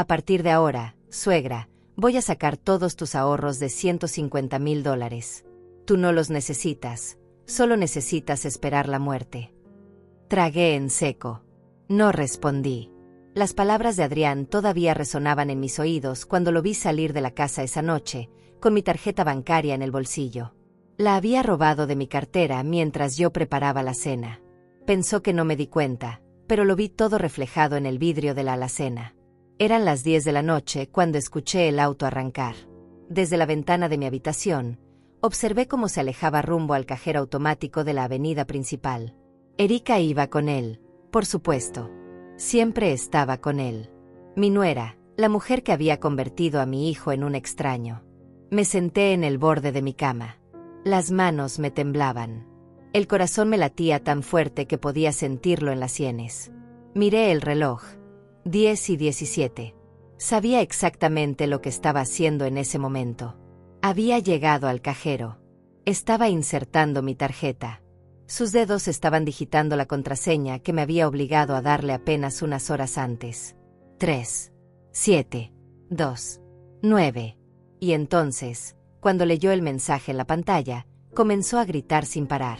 A partir de ahora, suegra, voy a sacar todos tus ahorros de $150,000. Tú no los necesitas, solo necesitas esperar la muerte. Tragué en seco. No respondí. Las palabras de Adrián todavía resonaban en mis oídos cuando lo vi salir de la casa esa noche, con mi tarjeta bancaria en el bolsillo. La había robado de mi cartera mientras yo preparaba la cena. Pensó que no me di cuenta, pero lo vi todo reflejado en el vidrio de la alacena. Eran las 10 de la noche cuando escuché el auto arrancar. Desde la ventana de mi habitación, observé cómo se alejaba rumbo al cajero automático de la avenida principal. Erika iba con él, por supuesto. Siempre estaba con él. Mi nuera, la mujer que había convertido a mi hijo en un extraño. Me senté en el borde de mi cama. Las manos me temblaban. El corazón me latía tan fuerte que podía sentirlo en las sienes. Miré el reloj. 10:17. Sabía exactamente lo que estaba haciendo en ese momento. Había llegado al cajero. Estaba insertando mi tarjeta. Sus dedos estaban digitando la contraseña que me había obligado a darle apenas unas horas antes. 3, 7, 2, 9. Y entonces, cuando leyó el mensaje en la pantalla, comenzó a gritar sin parar.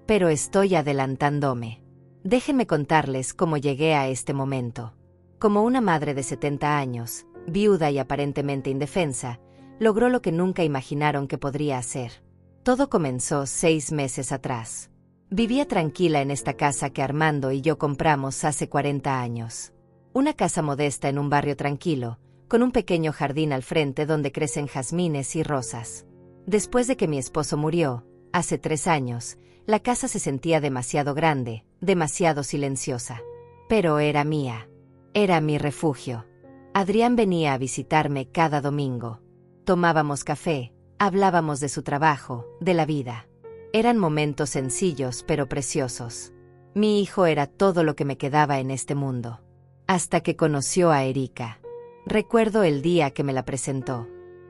Pero estoy adelantándome. Déjenme contarles cómo llegué a este momento. Como una madre de 70 años, viuda y aparentemente indefensa, logró lo que nunca imaginaron que podría hacer. Todo comenzó 6 meses atrás. Vivía tranquila en esta casa que Armando y yo compramos hace 40 años. Una casa modesta en un barrio tranquilo, con un pequeño jardín al frente donde crecen jazmines y rosas. Después de que mi esposo murió, hace 3 años, la casa se sentía demasiado grande, demasiado silenciosa. Pero era mía. Era mi refugio. Adrián venía a visitarme cada domingo. Tomábamos café, hablábamos de su trabajo, de la vida. Eran momentos sencillos pero preciosos. Mi hijo era todo lo que me quedaba en este mundo. Hasta que conoció a Erika. Recuerdo el día que me la presentó.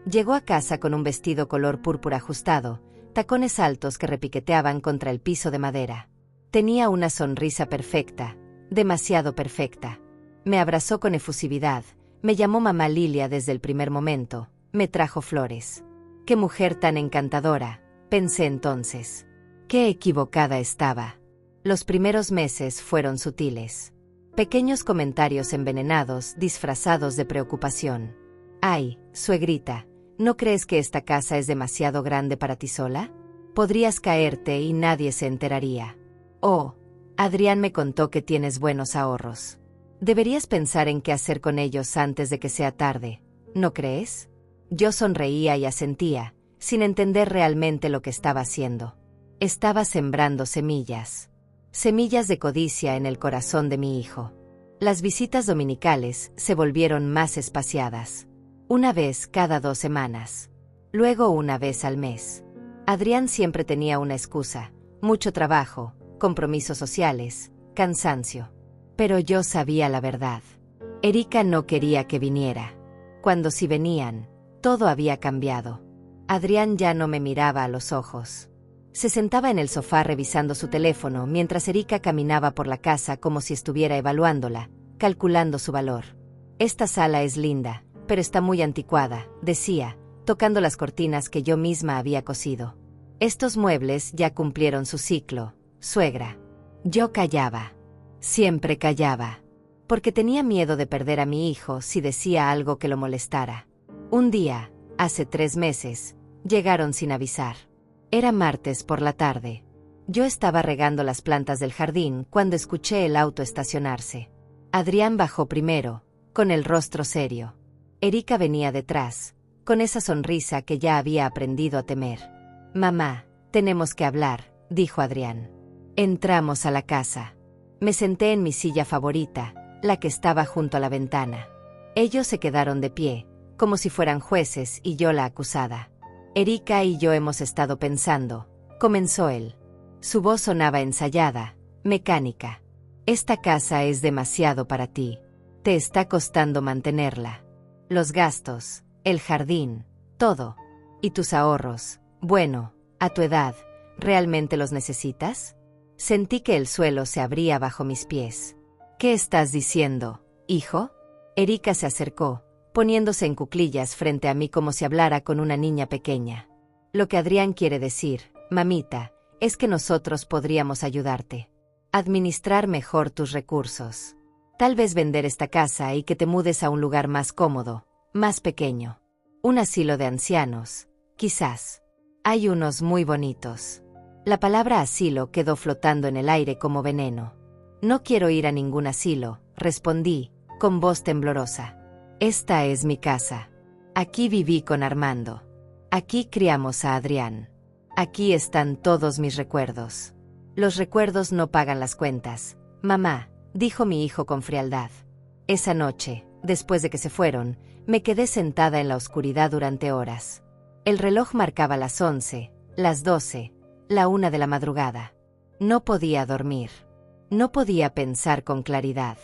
Llegó a casa con un vestido color púrpura ajustado, tacones altos que repiqueteaban contra el piso de madera. Tenía una sonrisa perfecta, demasiado perfecta. Me abrazó con efusividad, me llamó mamá Lilia desde el primer momento, me trajo flores. ¡Qué mujer tan encantadora!, pensé entonces. ¡Qué equivocada estaba! Los primeros meses fueron sutiles. Pequeños comentarios envenenados disfrazados de preocupación. «Ay, suegrita, ¿no crees que esta casa es demasiado grande para ti sola? Podrías caerte y nadie se enteraría. Oh, Adrián me contó que tienes buenos ahorros. Deberías pensar en qué hacer con ellos antes de que sea tarde, ¿no crees?». Yo sonreía y asentía, sin entender realmente lo que estaba haciendo. Estaba sembrando semillas. Semillas de codicia en el corazón de mi hijo. Las visitas dominicales se volvieron más espaciadas. Una vez cada 2 semanas. Luego una vez al mes. Adrián siempre tenía una excusa: mucho trabajo, compromisos sociales, cansancio. Pero yo sabía la verdad. Erika no quería que viniera. Cuando sí venían, todo había cambiado. Adrián ya no me miraba a los ojos. Se sentaba en el sofá revisando su teléfono mientras Erika caminaba por la casa como si estuviera evaluándola, calculando su valor. «Esta sala es linda, pero está muy anticuada», decía, tocando las cortinas que yo misma había cosido. «Estos muebles ya cumplieron su ciclo, suegra». Yo callaba. Siempre callaba. Porque tenía miedo de perder a mi hijo si decía algo que lo molestara. Un día, hace 3 meses, llegaron sin avisar. Era martes por la tarde. Yo estaba regando las plantas del jardín cuando escuché el auto estacionarse. Adrián bajó primero, con el rostro serio. Erika venía detrás, con esa sonrisa que ya había aprendido a temer. «Mamá, tenemos que hablar», dijo Adrián. Entramos a la casa. Me senté en mi silla favorita, la que estaba junto a la ventana. Ellos se quedaron de pie, como si fueran jueces y yo la acusada. «Erika y yo hemos estado pensando», comenzó él. Su voz sonaba ensayada, mecánica. «Esta casa es demasiado para ti. Te está costando mantenerla. Los gastos, el jardín, todo. Y tus ahorros, bueno, a tu edad, ¿realmente los necesitas?». Sentí que el suelo se abría bajo mis pies. «¿Qué estás diciendo, hijo?». Erika se acercó, poniéndose en cuclillas frente a mí como si hablara con una niña pequeña. Lo que Adrián quiere decir, mamita, es que nosotros podríamos ayudarte. Administrar mejor tus recursos. Tal vez vender esta casa y que te mudes a un lugar más cómodo, más pequeño. Un asilo de ancianos, quizás. Hay unos muy bonitos. La palabra asilo quedó flotando en el aire como veneno. No quiero ir a ningún asilo, respondí, con voz temblorosa. Esta es mi casa. Aquí viví con Armando. Aquí criamos a Adrián. Aquí están todos mis recuerdos. Los recuerdos no pagan las cuentas, mamá, dijo mi hijo con frialdad. Esa noche, después de que se fueron, me quedé sentada en la oscuridad durante horas. El reloj marcaba las 11, las 12, la 1 de la madrugada. No podía dormir. No podía pensar con claridad.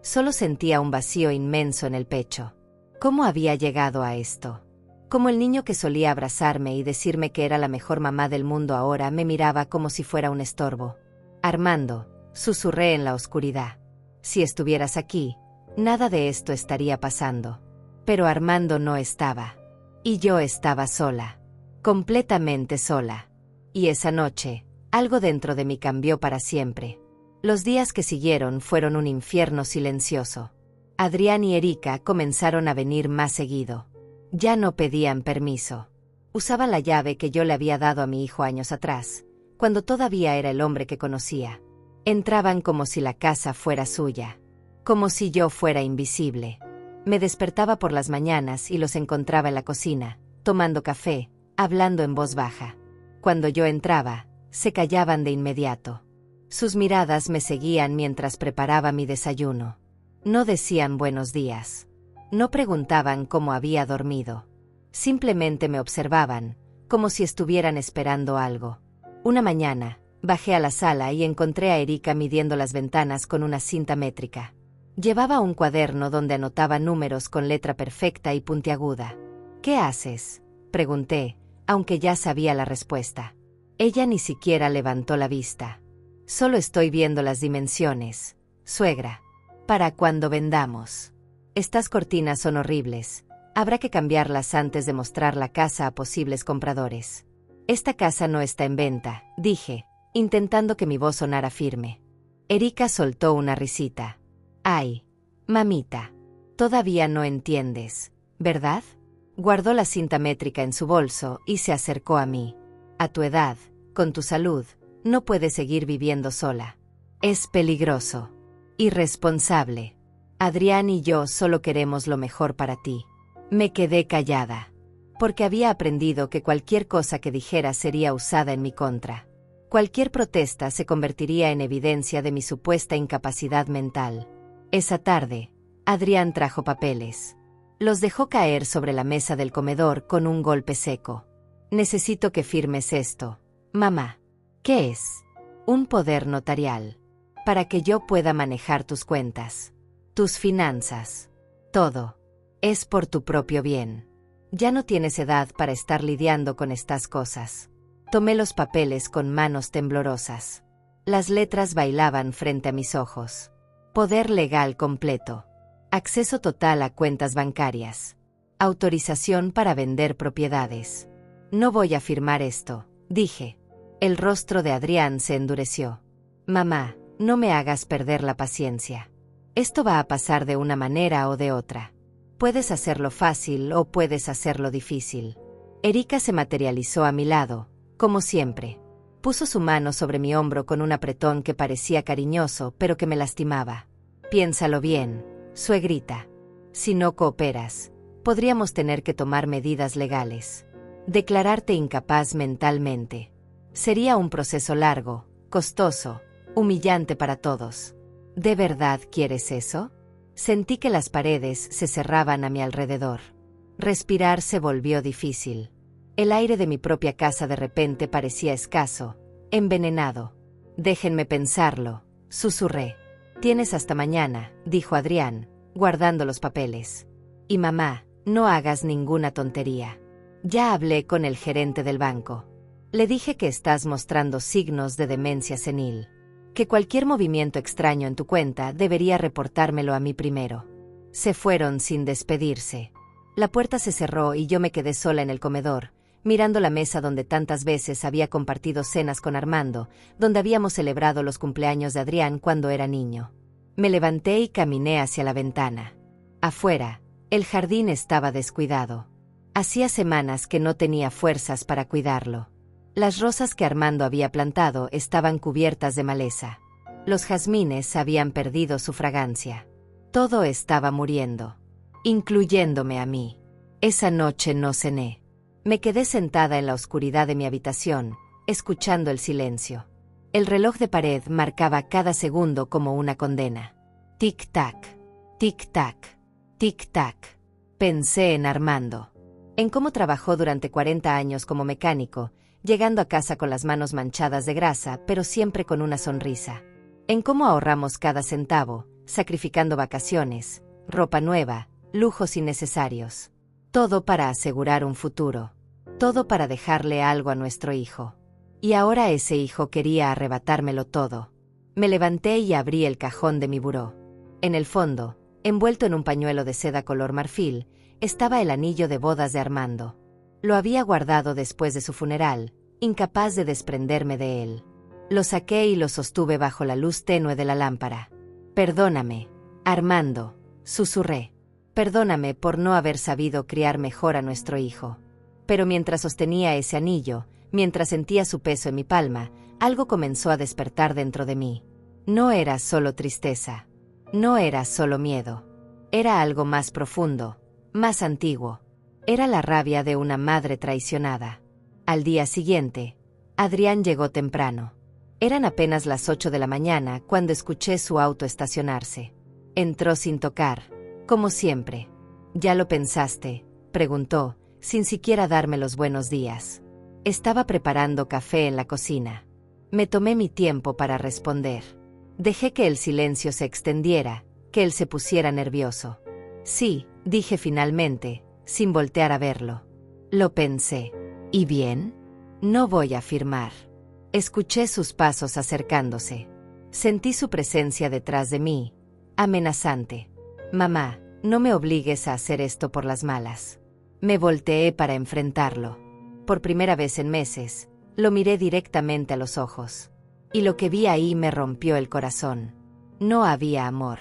Solo sentía un vacío inmenso en el pecho. ¿Cómo había llegado a esto? Como el niño que solía abrazarme y decirme que era la mejor mamá del mundo ahora me miraba como si fuera un estorbo. Armando, susurré en la oscuridad. Si estuvieras aquí, nada de esto estaría pasando. Pero Armando no estaba. Y yo estaba sola. Completamente sola. Y esa noche, algo dentro de mí cambió para siempre. Los días que siguieron fueron un infierno silencioso. Adrián y Erika comenzaron a venir más seguido. Ya no pedían permiso. Usaban la llave que yo le había dado a mi hijo años atrás, cuando todavía era el hombre que conocía. Entraban como si la casa fuera suya. Como si yo fuera invisible. Me despertaba por las mañanas y los encontraba en la cocina, tomando café, hablando en voz baja. Cuando yo entraba, se callaban de inmediato. Sus miradas me seguían mientras preparaba mi desayuno. No decían buenos días. No preguntaban cómo había dormido. Simplemente me observaban, como si estuvieran esperando algo. Una mañana, bajé a la sala y encontré a Erika midiendo las ventanas con una cinta métrica. Llevaba un cuaderno donde anotaba números con letra perfecta y puntiaguda. ¿Qué haces?, pregunté, aunque ya sabía la respuesta. Ella ni siquiera levantó la vista. Solo estoy viendo las dimensiones, suegra. Para cuando vendamos. Estas cortinas son horribles. Habrá que cambiarlas antes de mostrar la casa a posibles compradores. Esta casa no está en venta, dije, intentando que mi voz sonara firme. Erika soltó una risita. Ay, mamita, todavía no entiendes, ¿verdad? Guardó la cinta métrica en su bolso y se acercó a mí. A tu edad, con tu salud, no puedes seguir viviendo sola. Es peligroso. Irresponsable. Adrián y yo solo queremos lo mejor para ti. Me quedé callada, porque había aprendido que cualquier cosa que dijera sería usada en mi contra. Cualquier protesta se convertiría en evidencia de mi supuesta incapacidad mental. Esa tarde, Adrián trajo papeles. Los dejó caer sobre la mesa del comedor con un golpe seco. Necesito que firmes esto, mamá. ¿Qué es? Un poder notarial. Para que yo pueda manejar tus cuentas. Tus finanzas. Todo. Es por tu propio bien. Ya no tienes edad para estar lidiando con estas cosas. Tomé los papeles con manos temblorosas. Las letras bailaban frente a mis ojos. Poder legal completo. Acceso total a cuentas bancarias. Autorización para vender propiedades. No voy a firmar esto, dije. El rostro de Adrián se endureció. Mamá, no me hagas perder la paciencia. Esto va a pasar de una manera o de otra. Puedes hacerlo fácil o puedes hacerlo difícil. Erika se materializó a mi lado, como siempre. Puso su mano sobre mi hombro con un apretón que parecía cariñoso, pero que me lastimaba. Piénsalo bien, suegrita. Si no cooperas, podríamos tener que tomar medidas legales. Declararte incapaz mentalmente. Sería un proceso largo, costoso, humillante para todos. ¿De verdad quieres eso? Sentí que las paredes se cerraban a mi alrededor. Respirar se volvió difícil. El aire de mi propia casa de repente parecía escaso, envenenado. Déjenme pensarlo, susurré. Tienes hasta mañana, dijo Adrián, guardando los papeles. Y mamá, no hagas ninguna tontería. Ya hablé con el gerente del banco. Le dije que estás mostrando signos de demencia senil. Que cualquier movimiento extraño en tu cuenta debería reportármelo a mí primero. Se fueron sin despedirse. La puerta se cerró y yo me quedé sola en el comedor, mirando la mesa donde tantas veces había compartido cenas con Armando, donde habíamos celebrado los cumpleaños de Adrián cuando era niño. Me levanté y caminé hacia la ventana. Afuera, el jardín estaba descuidado. Hacía semanas que no tenía fuerzas para cuidarlo. Las rosas que Armando había plantado estaban cubiertas de maleza. Los jazmines habían perdido su fragancia. Todo estaba muriendo, incluyéndome a mí. Esa noche no cené. Me quedé sentada en la oscuridad de mi habitación, escuchando el silencio. El reloj de pared marcaba cada segundo como una condena. Tic-tac, tic-tac, tic-tac. Pensé en Armando. En cómo trabajó durante 40 años como mecánico, llegando a casa con las manos manchadas de grasa, pero siempre con una sonrisa. En cómo ahorramos cada centavo, sacrificando vacaciones, ropa nueva, lujos innecesarios. Todo para asegurar un futuro. Todo para dejarle algo a nuestro hijo. Y ahora ese hijo quería arrebatármelo todo. Me levanté y abrí el cajón de mi buró. En el fondo, envuelto en un pañuelo de seda color marfil, estaba el anillo de bodas de Armando. Lo había guardado después de su funeral, incapaz de desprenderme de él. Lo saqué y lo sostuve bajo la luz tenue de la lámpara. Perdóname, Armando, susurré. Perdóname por no haber sabido criar mejor a nuestro hijo. Pero mientras sostenía ese anillo, mientras sentía su peso en mi palma, algo comenzó a despertar dentro de mí. No era solo tristeza. No era solo miedo. Era algo más profundo, más antiguo. Era la rabia de una madre traicionada. Al día siguiente, Adrián llegó temprano. Eran apenas las 8 de la mañana cuando escuché su auto estacionarse. Entró sin tocar, como siempre. ¿Ya lo pensaste?, preguntó, sin siquiera darme los buenos días. Estaba preparando café en la cocina. Me tomé mi tiempo para responder. Dejé que el silencio se extendiera, que él se pusiera nervioso. Sí, dije finalmente, sin voltear a verlo. Lo pensé. ¿Y bien? No voy a firmar. Escuché sus pasos acercándose. Sentí su presencia detrás de mí, amenazante. Mamá, no me obligues a hacer esto por las malas. Me volteé para enfrentarlo. Por primera vez en meses, lo miré directamente a los ojos. Y lo que vi ahí me rompió el corazón. No había amor.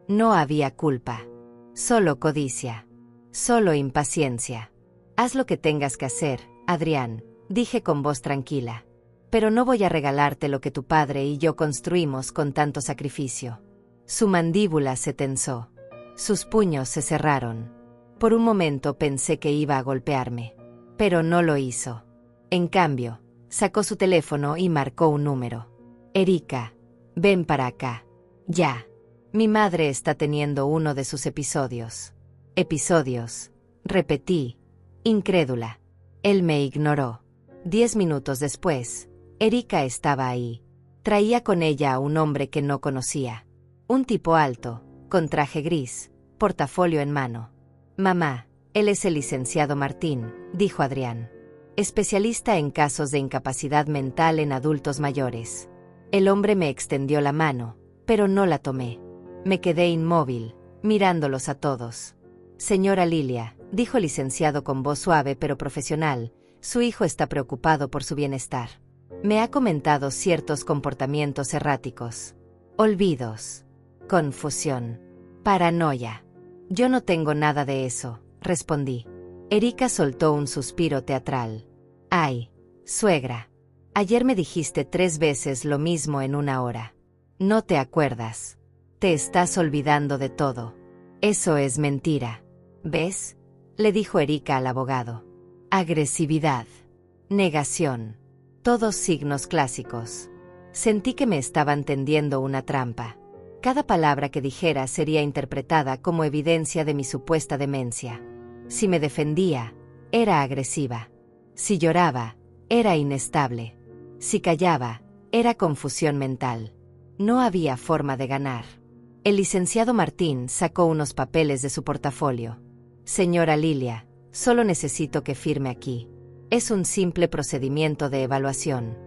No había culpa. Solo codicia. Solo impaciencia. Haz lo que tengas que hacer, Adrián, dije con voz tranquila. Pero no voy a regalarte lo que tu padre y yo construimos con tanto sacrificio. Su mandíbula se tensó. Sus puños se cerraron. Por un momento pensé que iba a golpearme. Pero no lo hizo. En cambio, sacó su teléfono y marcó un número. Erika, ven para acá. Ya. Mi madre está teniendo uno de sus episodios. Episodios. Repetí, incrédula. Él me ignoró. 10 minutos después, Erika estaba ahí. Traía con ella a un hombre que no conocía. Un tipo alto, con traje gris, portafolio en mano. Mamá, él es el licenciado Martín, dijo Adrián. Especialista en casos de incapacidad mental en adultos mayores. El hombre me extendió la mano, pero no la tomé. Me quedé inmóvil, mirándolos a todos. Señora Lilia, dijo el licenciado con voz suave pero profesional, su hijo está preocupado por su bienestar. Me ha comentado ciertos comportamientos erráticos. Olvidos. Confusión. Paranoia. Yo no tengo nada de eso, respondí. Erika soltó un suspiro teatral. Ay, suegra. Ayer me dijiste 3 veces lo mismo en 1 hora. No te acuerdas. Te estás olvidando de todo. Eso es mentira. ¿Ves? Le dijo Erika al abogado. Agresividad. Negación. Todos signos clásicos. Sentí que me estaban tendiendo una trampa. Cada palabra que dijera sería interpretada como evidencia de mi supuesta demencia. Si me defendía, era agresiva. Si lloraba, era inestable. Si callaba, era confusión mental. No había forma de ganar. El licenciado Martín sacó unos papeles de su portafolio. Señora Lilia, solo necesito que firme aquí. Es un simple procedimiento de evaluación,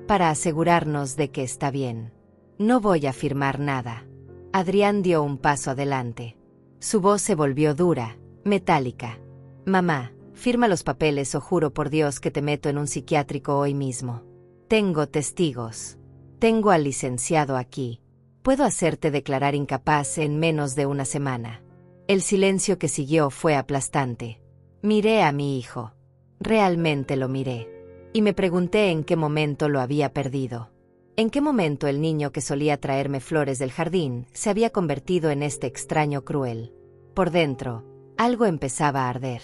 para asegurarnos de que está bien. No voy a firmar nada. Adrián dio un paso adelante. Su voz se volvió dura, metálica. Mamá, firma los papeles o juro por Dios que te meto en un psiquiátrico hoy mismo. Tengo testigos. Tengo al licenciado aquí. Puedo hacerte declarar incapaz en menos de una semana. El silencio que siguió fue aplastante. Miré a mi hijo. Realmente lo miré. Y me pregunté en qué momento lo había perdido. En qué momento el niño que solía traerme flores del jardín se había convertido en este extraño cruel. Por dentro, algo empezaba a arder.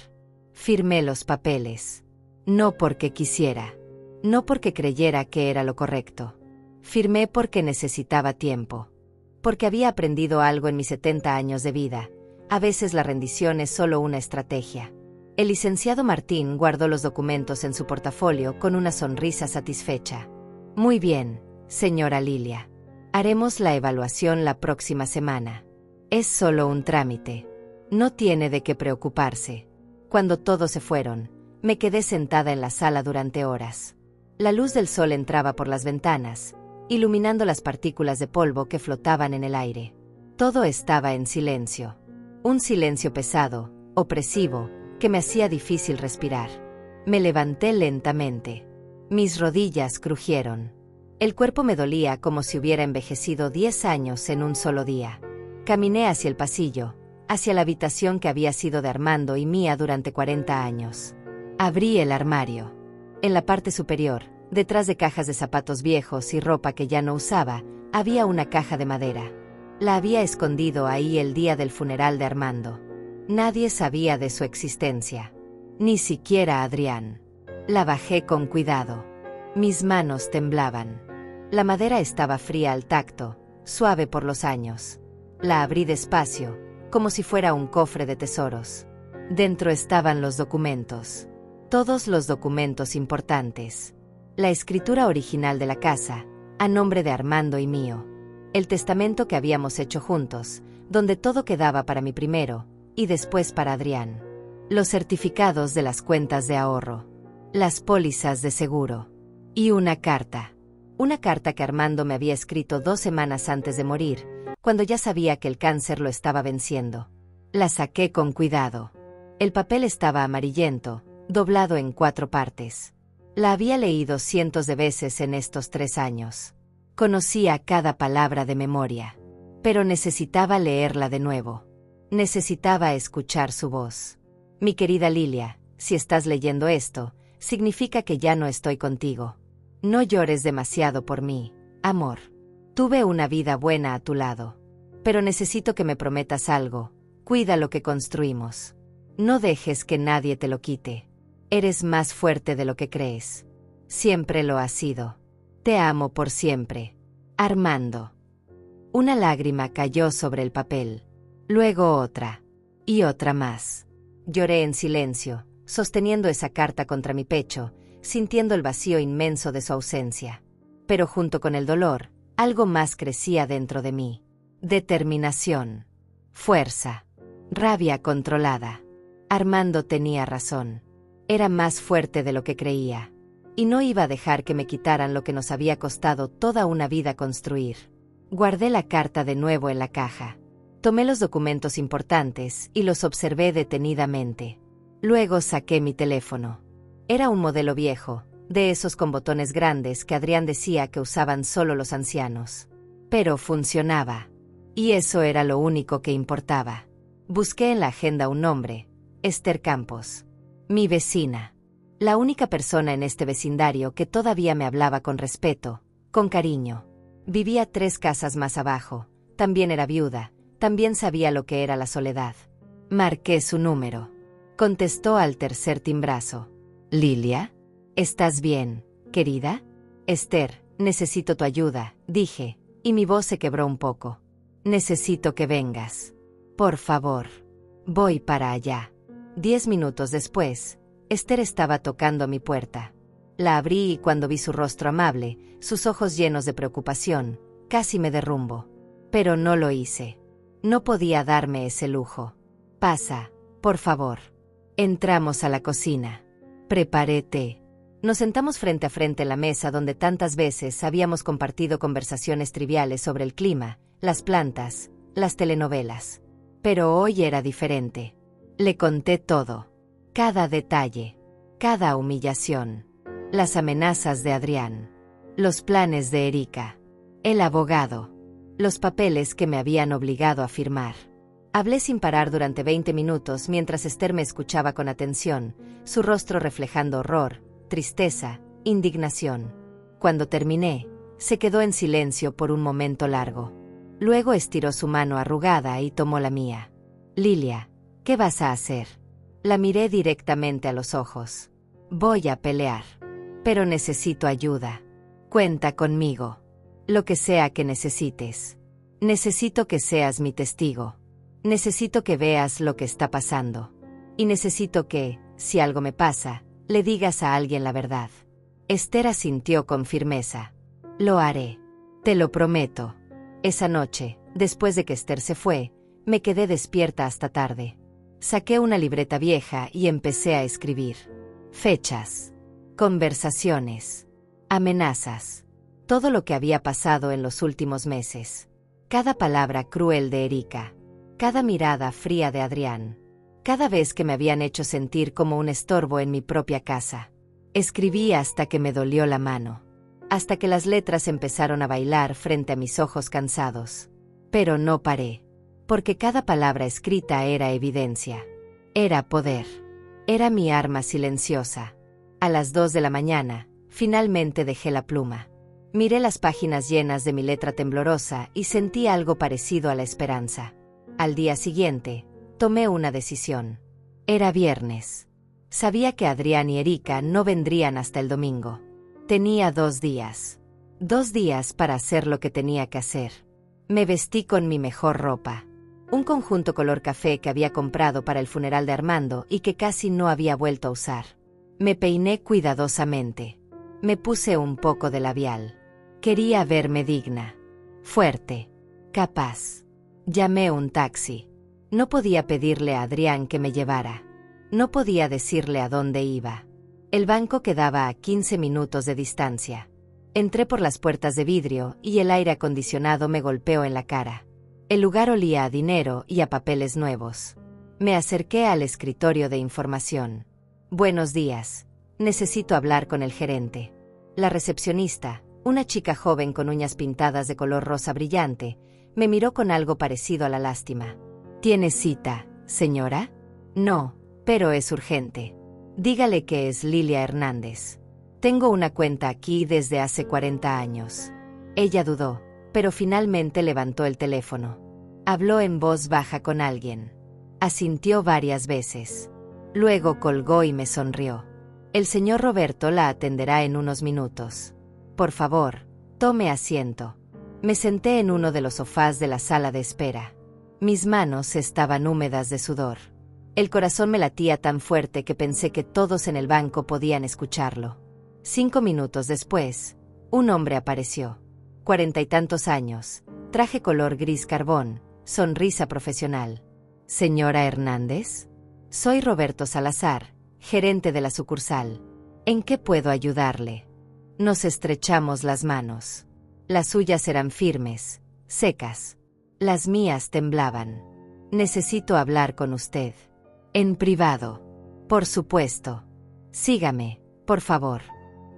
Firmé los papeles. No porque quisiera. No porque creyera que era lo correcto. Firmé porque necesitaba tiempo. Porque había aprendido algo en mis 70 años de vida. A veces la rendición es solo una estrategia. El licenciado Martín guardó los documentos en su portafolio con una sonrisa satisfecha. Muy bien, señora Lilia. Haremos la evaluación la próxima semana. Es solo un trámite. No tiene de qué preocuparse. Cuando todos se fueron, me quedé sentada en la sala durante horas. La luz del sol entraba por las ventanas, iluminando las partículas de polvo que flotaban en el aire. Todo estaba en silencio. Un silencio pesado, opresivo, que me hacía difícil respirar. Me levanté lentamente. Mis rodillas crujieron. El cuerpo me dolía como si hubiera envejecido 10 años en un solo día. Caminé hacia el pasillo, hacia la habitación que había sido de Armando y mía durante 40 años. Abrí el armario. En la parte superior, detrás de cajas de zapatos viejos y ropa que ya no usaba, había una caja de madera. La había escondido ahí el día del funeral de Armando. Nadie sabía de su existencia. Ni siquiera Adrián. La bajé con cuidado. Mis manos temblaban. La madera estaba fría al tacto, suave por los años. La abrí despacio, como si fuera un cofre de tesoros. Dentro estaban los documentos. Todos los documentos importantes. La escritura original de la casa, a nombre de Armando y mío. El testamento que habíamos hecho juntos, donde todo quedaba para mí primero, y después para Adrián. Los certificados de las cuentas de ahorro. Las pólizas de seguro. Y una carta. Una carta que Armando me había escrito 2 semanas antes de morir, cuando ya sabía que el cáncer lo estaba venciendo. La saqué con cuidado. El papel estaba amarillento, doblado en 4 partes. La había leído cientos de veces en estos 3 años. Conocía cada palabra de memoria. Pero necesitaba leerla de nuevo. Necesitaba escuchar su voz. Mi querida Lilia, si estás leyendo esto, significa que ya no estoy contigo. No llores demasiado por mí, amor. Tuve una vida buena a tu lado. Pero necesito que me prometas algo. Cuida lo que construimos. No dejes que nadie te lo quite. Eres más fuerte de lo que crees. Siempre lo has sido. Te amo por siempre. Armando. Una lágrima cayó sobre el papel. Luego otra. Y otra más. Lloré en silencio, sosteniendo esa carta contra mi pecho, sintiendo el vacío inmenso de su ausencia. Pero junto con el dolor, algo más crecía dentro de mí. Determinación. Fuerza. Rabia controlada. Armando tenía razón. Era más fuerte de lo que creía. Y no iba a dejar que me quitaran lo que nos había costado toda una vida construir. Guardé la carta de nuevo en la caja. Tomé los documentos importantes y los observé detenidamente. Luego saqué mi teléfono. Era un modelo viejo, de esos con botones grandes que Adrián decía que usaban solo los ancianos. Pero funcionaba. Y eso era lo único que importaba. Busqué en la agenda un nombre: Esther Campos. Mi vecina. La única persona en este vecindario que todavía me hablaba con respeto, con cariño. Vivía 3 casas más abajo. También era viuda. También sabía lo que era la soledad. Marqué su número. Contestó al tercer timbrazo. ¿Lilia? ¿Estás bien, querida? Esther, necesito tu ayuda, dije, y mi voz se quebró un poco. Necesito que vengas. Por favor. Voy para allá. 10 minutos después, Esther estaba tocando mi puerta. La abrí y cuando vi su rostro amable, sus ojos llenos de preocupación, casi me derrumbo. Pero no lo hice. No podía darme ese lujo. Pasa, por favor. Entramos a la cocina. Preparé té. Nos sentamos frente a frente en la mesa donde tantas veces habíamos compartido conversaciones triviales sobre el clima, las plantas, las telenovelas. Pero hoy era diferente. Le conté todo. Cada detalle. Cada humillación. Las amenazas de Adrián. Los planes de Erika. El abogado. Los papeles que me habían obligado a firmar. Hablé sin parar durante 20 minutos mientras Esther me escuchaba con atención, su rostro reflejando horror, tristeza, indignación. Cuando terminé, se quedó en silencio por un momento largo. Luego estiró su mano arrugada y tomó la mía. Lilia, ¿qué vas a hacer? La miré directamente a los ojos. Voy a pelear. Pero necesito ayuda. Cuenta conmigo. Lo que sea que necesites. Necesito que seas mi testigo. Necesito que veas lo que está pasando. Y necesito que, si algo me pasa, le digas a alguien la verdad. Esther asintió con firmeza. Lo haré. Te lo prometo. Esa noche, después de que Esther se fue, me quedé despierta hasta tarde. Saqué una libreta vieja y empecé a escribir. Fechas. Conversaciones. Amenazas. Todo lo que había pasado en los últimos meses. Cada palabra cruel de Erika. Cada mirada fría de Adrián. Cada vez que me habían hecho sentir como un estorbo en mi propia casa. Escribí hasta que me dolió la mano. Hasta que las letras empezaron a bailar frente a mis ojos cansados. Pero no paré. Porque cada palabra escrita era evidencia. Era poder. Era mi arma silenciosa. A las 2 de la mañana, finalmente dejé la pluma. Miré las páginas llenas de mi letra temblorosa y sentí algo parecido a la esperanza. Al día siguiente, tomé una decisión. Era viernes. Sabía que Adrián y Erika no vendrían hasta el domingo. Tenía 2 días. 2 días para hacer lo que tenía que hacer. Me vestí con mi mejor ropa. Un conjunto color café que había comprado para el funeral de Armando y que casi no había vuelto a usar. Me peiné cuidadosamente. Me puse un poco de labial. Quería verme digna. Fuerte. Capaz. Llamé un taxi. No podía pedirle a Adrián que me llevara. No podía decirle a dónde iba. El banco quedaba a 15 minutos de distancia. Entré por las puertas de vidrio y el aire acondicionado me golpeó en la cara. El lugar olía a dinero y a papeles nuevos. Me acerqué al escritorio de información. Buenos días. Necesito hablar con el gerente. La recepcionista, una chica joven con uñas pintadas de color rosa brillante, me miró con algo parecido a la lástima. ¿Tiene cita, señora? No, pero es urgente. Dígale que es Lilia Hernández. Tengo una cuenta aquí desde hace 40 años. Ella dudó, pero finalmente levantó el teléfono. Habló en voz baja con alguien. Asintió varias veces. Luego colgó y me sonrió. El señor Roberto la atenderá en unos minutos. Por favor, tome asiento. Me senté en uno de los sofás de la sala de espera. Mis manos estaban húmedas de sudor. El corazón me latía tan fuerte que pensé que todos en el banco podían escucharlo. 5 minutos después, un hombre apareció. 40 y tantos años, traje color gris carbón, sonrisa profesional. ¿Señora Hernández? Soy Roberto Salazar, gerente de la sucursal. ¿En qué puedo ayudarle? Nos estrechamos las manos. Las suyas eran firmes, secas. Las mías temblaban. Necesito hablar con usted. En privado. Por supuesto. Sígame, por favor.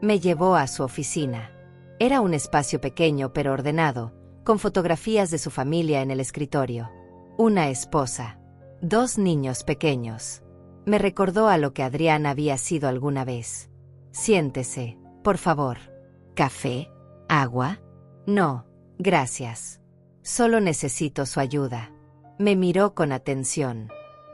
Me llevó a su oficina. Era un espacio pequeño pero ordenado, con fotografías de su familia en el escritorio. Una esposa. 2 niños pequeños. Me recordó a lo que Adrián había sido alguna vez. Siéntese, por favor. ¿Café? ¿Agua? No, gracias. Solo necesito su ayuda. Me miró con atención.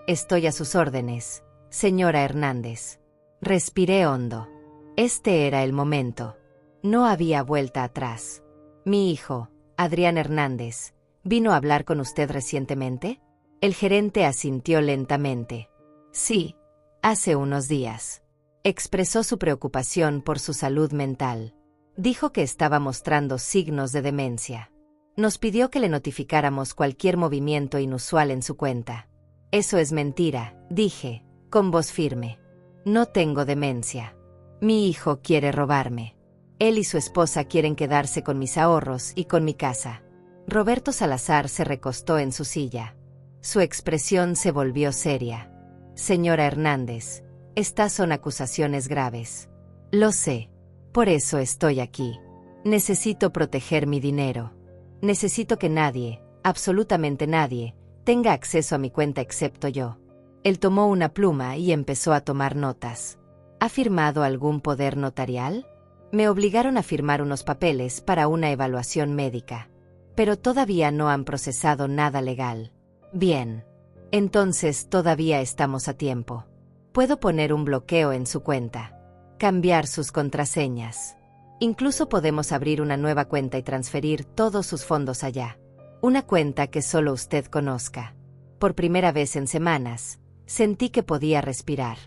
Estoy a sus órdenes, señora Hernández. Respiré hondo. Este era el momento. No había vuelta atrás. Mi hijo, Adrián Hernández, ¿vino a hablar con usted recientemente? El gerente asintió lentamente. Sí, hace unos días. Expresó su preocupación por su salud mental. Dijo que estaba mostrando signos de demencia. Nos pidió que le notificáramos cualquier movimiento inusual en su cuenta. Eso es mentira, dije, con voz firme. No tengo demencia. Mi hijo quiere robarme. Él y su esposa quieren quedarse con mis ahorros y con mi casa. Roberto Salazar se recostó en su silla. Su expresión se volvió seria. Señora Hernández, estas son acusaciones graves. Lo sé. Por eso estoy aquí. Necesito proteger mi dinero. Necesito que nadie, absolutamente nadie, tenga acceso a mi cuenta excepto yo. Él tomó una pluma y empezó a tomar notas. ¿Ha firmado algún poder notarial? Me obligaron a firmar unos papeles para una evaluación médica. Pero todavía no han procesado nada legal. Bien. Entonces todavía estamos a tiempo. Puedo poner un bloqueo en su cuenta. Cambiar sus contraseñas. Incluso podemos abrir una nueva cuenta y transferir todos sus fondos allá. Una cuenta que solo usted conozca. Por primera vez en semanas, sentí que podía respirar.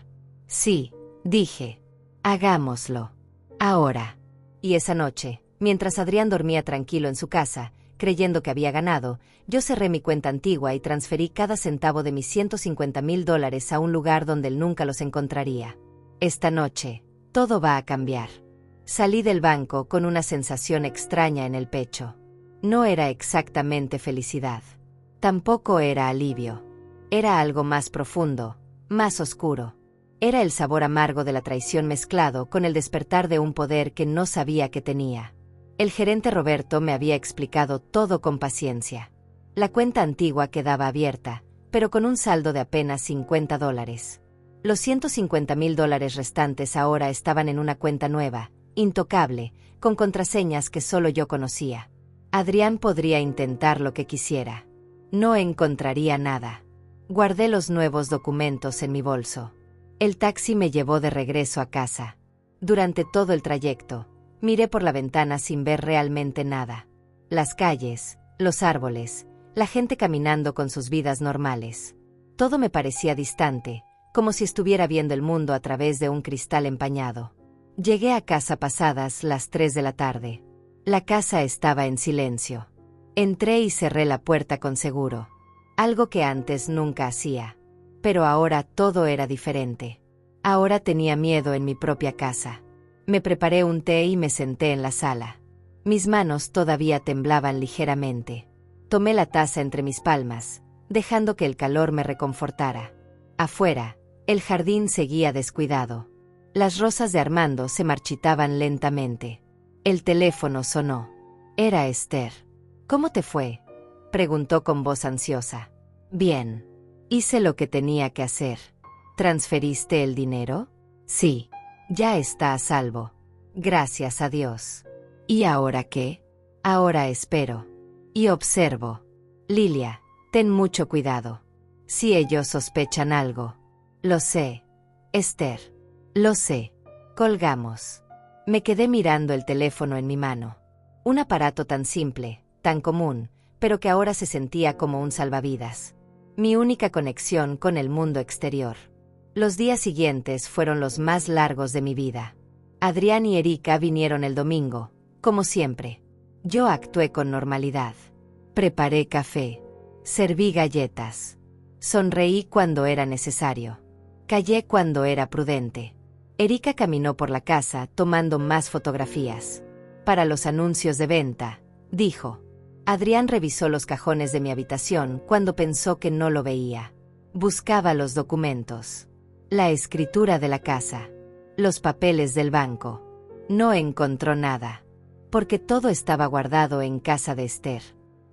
Sí, dije. Hagámoslo. Ahora. Y esa noche, mientras Adrián dormía tranquilo en su casa, creyendo que había ganado, yo cerré mi cuenta antigua y transferí cada centavo de mis $150,000 a un lugar donde él nunca los encontraría. Esta noche, todo va a cambiar. Salí del banco con una sensación extraña en el pecho. No era exactamente felicidad. Tampoco era alivio. Era algo más profundo, más oscuro. Era el sabor amargo de la traición mezclado con el despertar de un poder que no sabía que tenía. El gerente Roberto me había explicado todo con paciencia. La cuenta antigua quedaba abierta, pero con un saldo de apenas $50. Los $150,000 restantes ahora estaban en una cuenta nueva, intocable, con contraseñas que solo yo conocía. Adrián podría intentar lo que quisiera. No encontraría nada. Guardé los nuevos documentos en mi bolso. El taxi me llevó de regreso a casa. Durante todo el trayecto, miré por la ventana sin ver realmente nada. Las calles, los árboles, la gente caminando con sus vidas normales. Todo me parecía distante, como si estuviera viendo el mundo a través de un cristal empañado. Llegué a casa pasadas las 3 de la tarde. La casa estaba en silencio. Entré y cerré la puerta con seguro. Algo que antes nunca hacía. Pero ahora todo era diferente. Ahora tenía miedo en mi propia casa. Me preparé un té y me senté en la sala. Mis manos todavía temblaban ligeramente. Tomé la taza entre mis palmas, dejando que el calor me reconfortara. Afuera, el jardín seguía descuidado. Las rosas de Armando se marchitaban lentamente. El teléfono sonó. Era Esther. ¿Cómo te fue?, preguntó con voz ansiosa. Bien. Hice lo que tenía que hacer. ¿Transferiste el dinero? Sí. Ya está a salvo. Gracias a Dios. ¿Y ahora qué? Ahora espero. Y observo. Lilia, ten mucho cuidado. Si ellos sospechan algo. Lo sé. Esther. Lo sé. Colgamos. Me quedé mirando el teléfono en mi mano. Un aparato tan simple, tan común, pero que ahora se sentía como un salvavidas. Mi única conexión con el mundo exterior. Los días siguientes fueron los más largos de mi vida. Adrián y Erika vinieron el domingo, como siempre. Yo actué con normalidad. Preparé café. Serví galletas. Sonreí cuando era necesario. Callé cuando era prudente. Erika caminó por la casa tomando más fotografías. Para los anuncios de venta, dijo. Adrián revisó los cajones de mi habitación cuando pensó que no lo veía. Buscaba los documentos. La escritura de la casa. Los papeles del banco. No encontró nada. Porque todo estaba guardado en casa de Esther.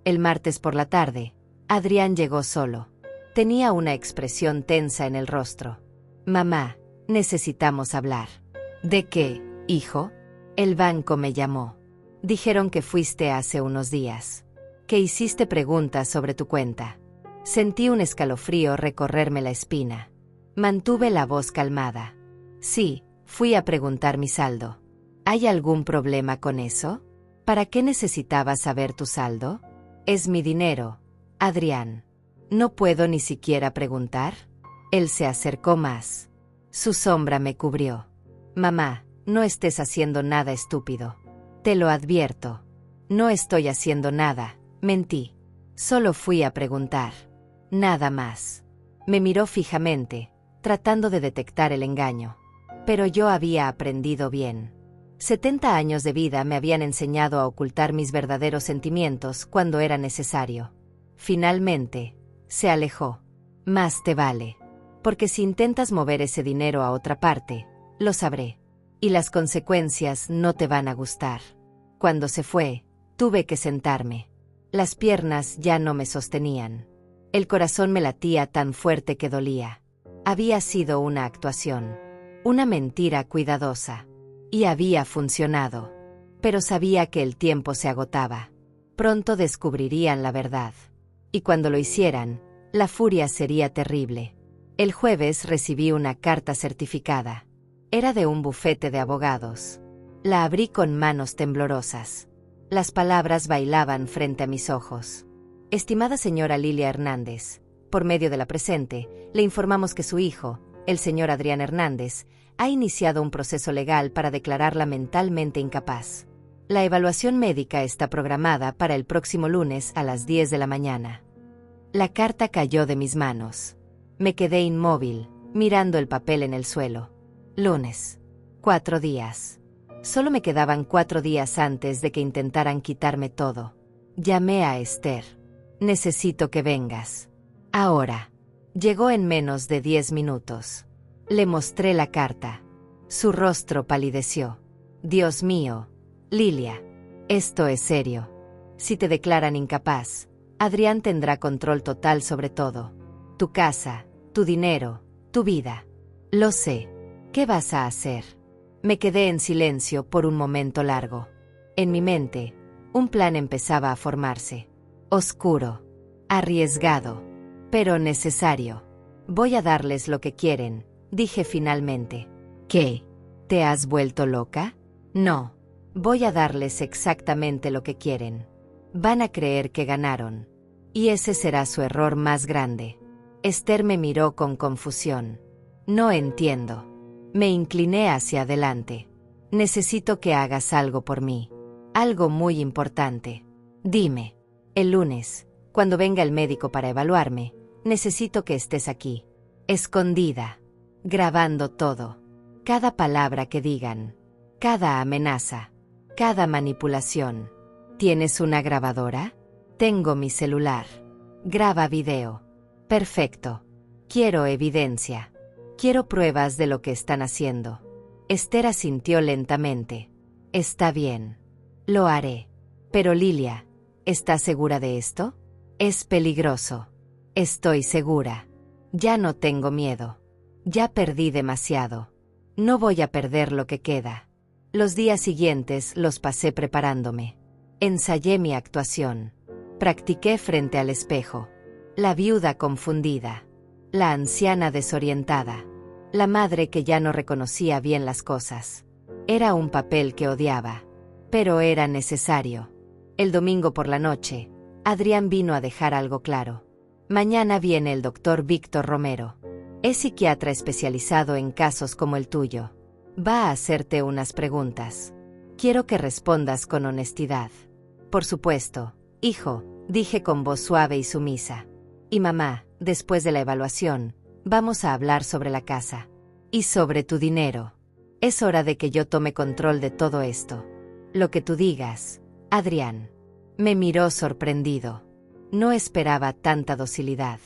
El martes por la tarde, Adrián llegó solo. Tenía una expresión tensa en el rostro. Mamá, necesitamos hablar. ¿De qué, hijo? El banco me llamó. Dijeron que fuiste hace unos días. Que hiciste preguntas sobre tu cuenta. Sentí un escalofrío recorrerme la espina. Mantuve la voz calmada. Sí, fui a preguntar mi saldo. ¿Hay algún problema con eso? ¿Para qué necesitabas saber tu saldo? Es mi dinero, Adrián. ¿No puedo ni siquiera preguntar? Él se acercó más. Su sombra me cubrió. Mamá, no estés haciendo nada estúpido. Te lo advierto. No estoy haciendo nada, mentí. Solo fui a preguntar. Nada más. Me miró fijamente, tratando de detectar el engaño. Pero yo había aprendido bien. 70 años de vida me habían enseñado a ocultar mis verdaderos sentimientos cuando era necesario. Finalmente, Se alejó. Más te vale. Porque si intentas mover ese dinero a otra parte, lo sabré. Y las consecuencias no te van a gustar. Cuando se fue, tuve que sentarme. Las piernas ya no me sostenían. El corazón me latía tan fuerte que dolía. Había sido una actuación. Una mentira cuidadosa. Y había funcionado. Pero sabía que el tiempo se agotaba. Pronto descubrirían la verdad. Y cuando lo hicieran, la furia sería terrible. El jueves recibí una carta certificada. Era de un bufete de abogados. La abrí con manos temblorosas. Las palabras bailaban frente a mis ojos. Estimada señora Lilia Hernández, por medio de la presente, le informamos que su hijo, el señor Adrián Hernández, ha iniciado un proceso legal para declararla mentalmente incapaz. La evaluación médica está programada para el próximo lunes a las 10 de la mañana. La carta cayó de mis manos. Me quedé inmóvil, mirando el papel en el suelo. Lunes. 4 días. Solo me quedaban 4 días antes de que intentaran quitarme todo. Llamé a Esther. Necesito que vengas. Ahora. Llegó en menos de 10 minutos. Le mostré la carta. Su rostro palideció. Dios mío, Lilia, esto es serio. Si te declaran incapaz, Adrián tendrá control total sobre todo. Tu casa, tu dinero, tu vida. Lo sé. ¿Qué vas a hacer? Me quedé en silencio por un momento largo. En mi mente, un plan empezaba a formarse. Oscuro. Arriesgado. Pero necesario. Voy a darles lo que quieren, dije finalmente. ¿Qué? ¿Te has vuelto loca? No. Voy a darles exactamente lo que quieren. Van a creer que ganaron. Y ese será su error más grande. Esther me miró con confusión. No entiendo. Me incliné hacia adelante. Necesito que hagas algo por mí. Algo muy importante. Dime. El lunes, cuando venga el médico para evaluarme, necesito que estés aquí. Escondida. Grabando todo. Cada palabra que digan. Cada amenaza. Cada manipulación. ¿Tienes una grabadora? Tengo mi celular. Graba video. Perfecto. Quiero evidencia. Quiero pruebas de lo que están haciendo. Esther asintió lentamente. Está bien. Lo haré. Pero Lilia, ¿estás segura de esto? Es peligroso. Estoy segura. Ya no tengo miedo. Ya perdí demasiado. No voy a perder lo que queda. Los días siguientes los pasé preparándome. Ensayé mi actuación. Practiqué frente al espejo. La viuda confundida. La anciana desorientada. La madre que ya no reconocía bien las cosas. Era un papel que odiaba. Pero era necesario. El domingo por la noche, Adrián vino a dejar algo claro. Mañana viene el doctor Víctor Romero. Es psiquiatra especializado en casos como el tuyo. Va a hacerte unas preguntas. Quiero que respondas con honestidad. Por supuesto, hijo, dije con voz suave y sumisa. Y mamá, después de la evaluación, vamos a hablar sobre la casa. Y sobre tu dinero. Es hora de que yo tome control de todo esto. Lo que tú digas, Adrián. Me miró sorprendido. No esperaba tanta docilidad.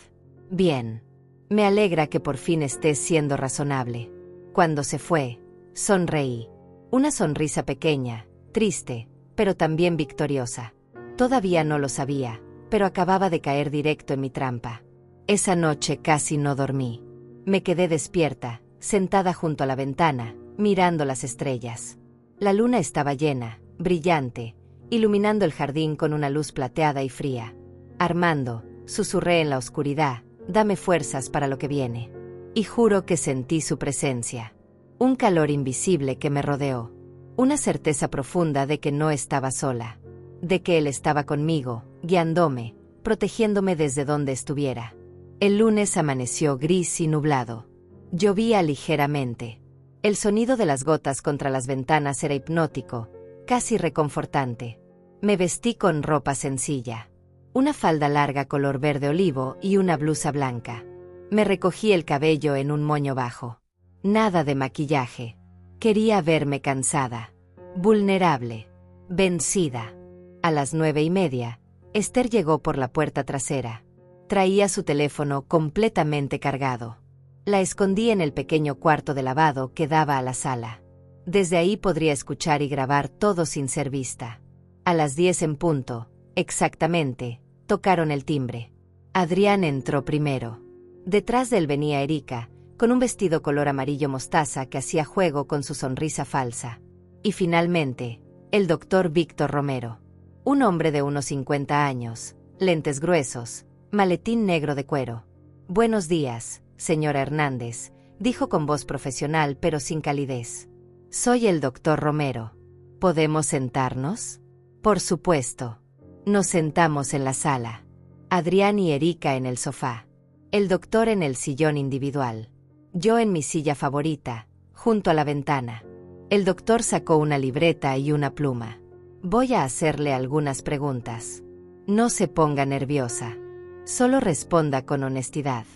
Bien. Me alegra que por fin estés siendo razonable. Cuando se fue, sonreí. Una sonrisa pequeña, triste, pero también victoriosa. Todavía no lo sabía, pero acababa de caer directo en mi trampa. Esa noche casi no dormí. Me quedé despierta, sentada junto a la ventana, mirando las estrellas. La luna estaba llena, brillante, iluminando el jardín con una luz plateada y fría. Armando, susurré en la oscuridad, dame fuerzas para lo que viene. Y juro que sentí su presencia. Un calor invisible que me rodeó. Una certeza profunda de que no estaba sola. De que él estaba conmigo, guiándome, protegiéndome desde donde estuviera. El lunes amaneció gris y nublado. Llovía ligeramente. El sonido de las gotas contra las ventanas era hipnótico, casi reconfortante. Me vestí con ropa sencilla. Una falda larga color verde olivo y una blusa blanca. Me recogí el cabello en un moño bajo. Nada de maquillaje. Quería verme cansada, vulnerable, vencida. A las 9:30, Esther llegó por la puerta trasera. Traía su teléfono completamente cargado. La escondí en el pequeño cuarto de lavado que daba a la sala. Desde ahí podría escuchar y grabar todo sin ser vista. A las 10 en punto, exactamente, tocaron el timbre. Adrián entró primero. Detrás de él venía Erika, con un vestido color amarillo mostaza que hacía juego con su sonrisa falsa. Y finalmente, el doctor Víctor Romero. Un hombre de unos 50 años, lentes gruesos, maletín negro de cuero. «Buenos días, señora Hernández», dijo con voz profesional pero sin calidez. «Soy el doctor Romero. ¿Podemos sentarnos?» «Por supuesto». Nos sentamos en la sala. Adrián y Erika en el sofá. El doctor en el sillón individual. Yo en mi silla favorita, junto a la ventana. El doctor sacó una libreta y una pluma. «Voy a hacerle algunas preguntas. No se ponga nerviosa. Solo responda con honestidad».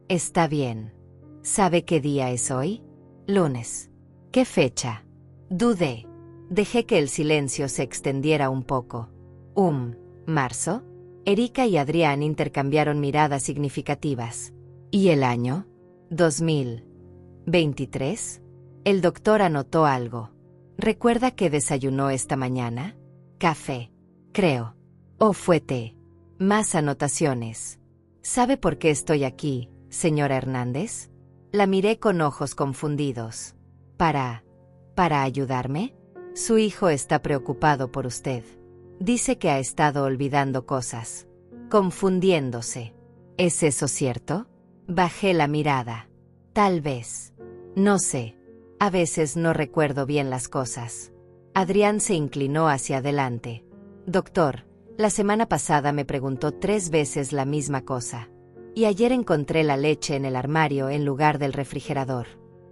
«Está bien». «¿Sabe qué día es hoy?» «Lunes». «¿Qué fecha?» Dudé. Dejé que el silencio se extendiera un poco. ¿Marzo?» Erika y Adrián intercambiaron miradas significativas. «¿Y el año?» «¿2023?» El doctor anotó algo. «¿Recuerda qué desayunó esta mañana?» «Café, creo». «¿O fue té?» «Más anotaciones». «¿Sabe por qué estoy aquí, señora Hernández?» La miré con ojos confundidos. ¿Para ayudarme?» «Su hijo está preocupado por usted. Dice que ha estado olvidando cosas. Confundiéndose. ¿Es eso cierto?» Bajé la mirada. «Tal vez. No sé. A veces no recuerdo bien las cosas». Adrián se inclinó hacia adelante. «Doctor, la semana pasada me preguntó 3 veces la misma cosa. Y ayer encontré la leche en el armario en lugar del refrigerador.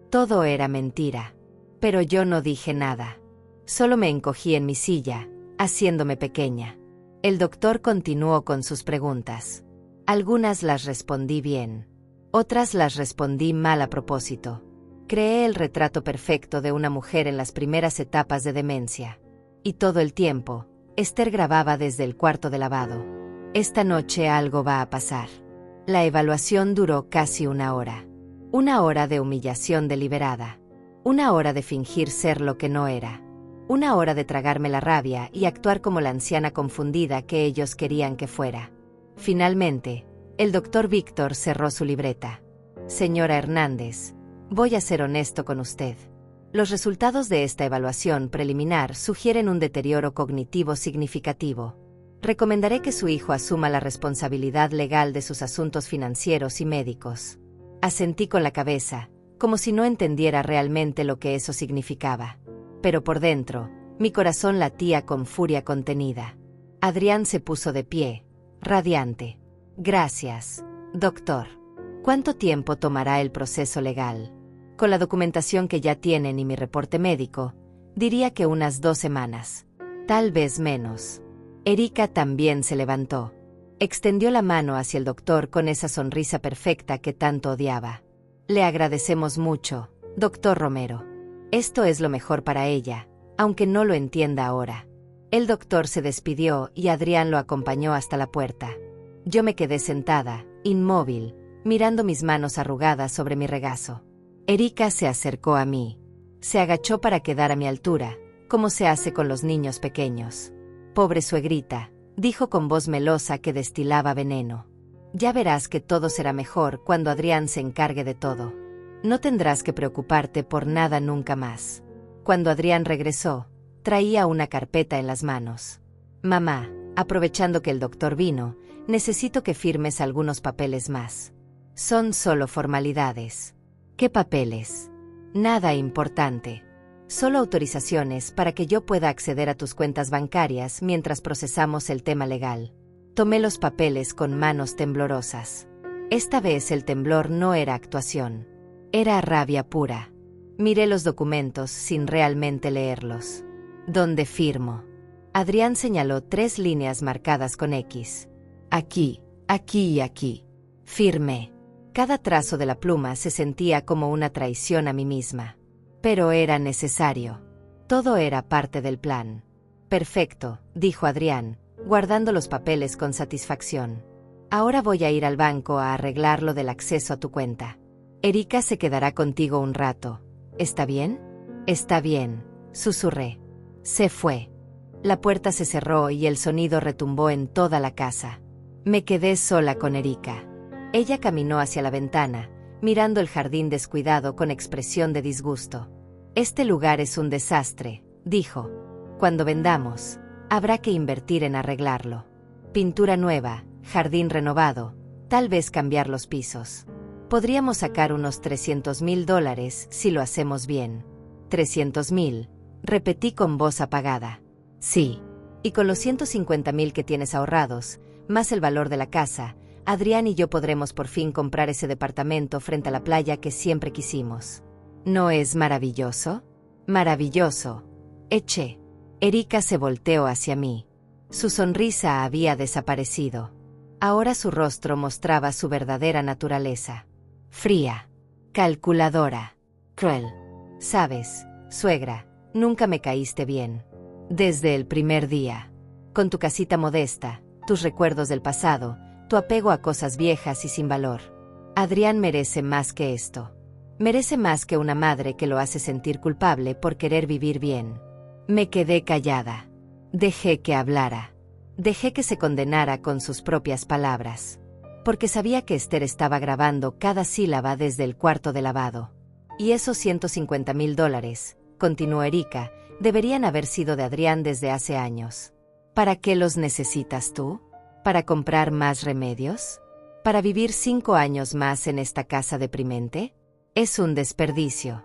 Todo era mentira. Pero yo no dije nada. Solo me encogí en mi silla, haciéndome pequeña». El doctor continuó con sus preguntas. Algunas las respondí bien. Otras las respondí mal a propósito. Creé el retrato perfecto de una mujer en las primeras etapas de demencia. Y todo el tiempo, Esther grababa desde el cuarto de lavado. «Esta noche algo va a pasar». La evaluación duró casi 1 hora. 1 hora de humillación deliberada. 1 hora de fingir ser lo que no era. 1 hora de tragarme la rabia y actuar como la anciana confundida que ellos querían que fuera. Finalmente, el doctor Víctor cerró su libreta. «Señora Hernández, voy a ser honesto con usted. Los resultados de esta evaluación preliminar sugieren un deterioro cognitivo significativo. Recomendaré que su hijo asuma la responsabilidad legal de sus asuntos financieros y médicos». Asentí con la cabeza, como si no entendiera realmente lo que eso significaba. Pero por dentro, mi corazón latía con furia contenida. Adrián se puso de pie, radiante. «Gracias, doctor. ¿Cuánto tiempo tomará el proceso legal?» Con la documentación que ya tienen y mi reporte médico, diría que unas 2 semanas. Tal vez menos. Erika también se levantó. Extendió la mano hacia el doctor con esa sonrisa perfecta que tanto odiaba. «Le agradecemos mucho, doctor Romero. Esto es lo mejor para ella, aunque no lo entienda ahora». El doctor se despidió y Adrián lo acompañó hasta la puerta. Yo me quedé sentada, inmóvil, mirando mis manos arrugadas sobre mi regazo. Erika se acercó a mí. Se agachó para quedar a mi altura, como se hace con los niños pequeños. «Pobre suegrita», dijo con voz melosa que destilaba veneno. «Ya verás que todo será mejor cuando Adrián se encargue de todo. No tendrás que preocuparte por nada nunca más». Cuando Adrián regresó, traía una carpeta en las manos. «Mamá, aprovechando que el doctor vino, necesito que firmes algunos papeles más. Son solo formalidades». «¿Qué papeles?» «Nada importante. Solo autorizaciones para que yo pueda acceder a tus cuentas bancarias mientras procesamos el tema legal». Tomé los papeles con manos temblorosas. Esta vez el temblor no era actuación. Era rabia pura. Miré los documentos sin realmente leerlos. «¿Dónde firmo?» Adrián señaló 3 líneas marcadas con X. «Aquí, aquí y aquí». Firmé. Cada trazo de la pluma se sentía como una traición a mí misma. Pero era necesario. Todo era parte del plan. «Perfecto», dijo Adrián, guardando los papeles con satisfacción. Ahora voy a ir al banco a arreglar lo del acceso a tu cuenta. Erika se quedará contigo un rato. ¿Está bien? Está bien, susurré. Se fue. La puerta se cerró y el sonido retumbó en toda la casa. Me quedé sola con Erika. Ella caminó hacia la ventana, mirando el jardín descuidado con expresión de disgusto. Este lugar es un desastre, dijo. Cuando vendamos, habrá que invertir en arreglarlo. Pintura nueva, jardín renovado, tal vez cambiar los pisos. Podríamos sacar unos $300,000 si lo hacemos bien. ¿300,000? Repetí con voz apagada. Sí. Y con los 150,000 que tienes ahorrados, más el valor de la casa, Adrián y yo podremos por fin comprar ese departamento frente a la playa que siempre quisimos. ¿No es maravilloso? Maravilloso. Eché. Erika se volteó hacia mí. Su sonrisa había desaparecido. Ahora su rostro mostraba su verdadera naturaleza. Fría. Calculadora. Cruel. Sabes, suegra, nunca me caíste bien. Desde el primer día. Con tu casita modesta, tus recuerdos del pasado, tu apego a cosas viejas y sin valor. Adrián merece más que esto. Merece más que una madre que lo hace sentir culpable por querer vivir bien. Me quedé callada. Dejé que hablara. Dejé que se condenara con sus propias palabras. Porque sabía que Esther estaba grabando cada sílaba desde el cuarto de lavado. Y esos $150,000, continuó Erika, deberían haber sido de Adrián desde hace años. ¿Para qué los necesitas tú? ¿Para comprar más remedios? ¿Para vivir 5 años más en esta casa deprimente? Es un desperdicio.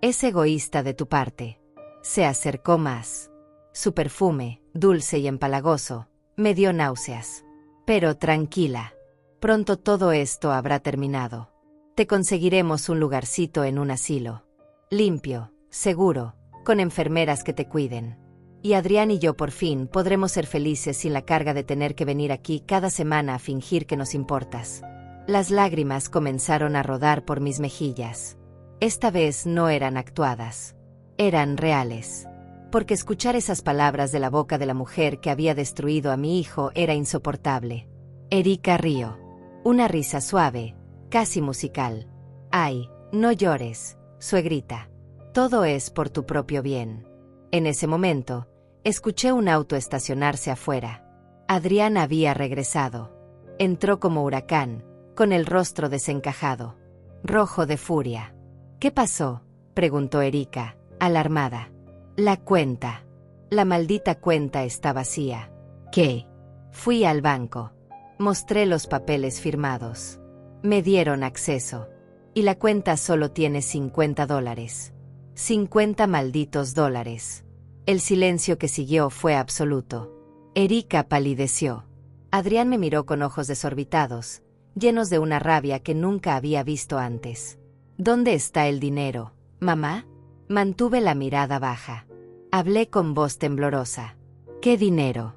Es egoísta de tu parte. Se acercó más. Su perfume, dulce y empalagoso, me dio náuseas. Pero tranquila. Pronto todo esto habrá terminado. Te conseguiremos un lugarcito en un asilo. Limpio, seguro, con enfermeras que te cuiden. Y Adrián y yo por fin podremos ser felices sin la carga de tener que venir aquí cada semana a fingir que nos importas. Las lágrimas comenzaron a rodar por mis mejillas. Esta vez no eran actuadas. Eran reales. Porque escuchar esas palabras de la boca de la mujer que había destruido a mi hijo era insoportable. Erika rió. Una risa suave, casi musical. Ay, no llores, suegrita. Todo es por tu propio bien. En ese momento, escuché un auto estacionarse afuera. Adrián había regresado. Entró como huracán, con el rostro desencajado, rojo de furia. ¿Qué pasó?, preguntó Erika, alarmada. La cuenta. La maldita cuenta está vacía. ¿Qué? Fui al banco. Mostré los papeles firmados. Me dieron acceso. Y la cuenta solo tiene $50. 50 malditos dólares. El silencio que siguió fue absoluto. Erika palideció. Adrián me miró con ojos desorbitados, llenos de una rabia que nunca había visto antes. ¿Dónde está el dinero, mamá? Mantuve la mirada baja. Hablé con voz temblorosa. ¿Qué dinero?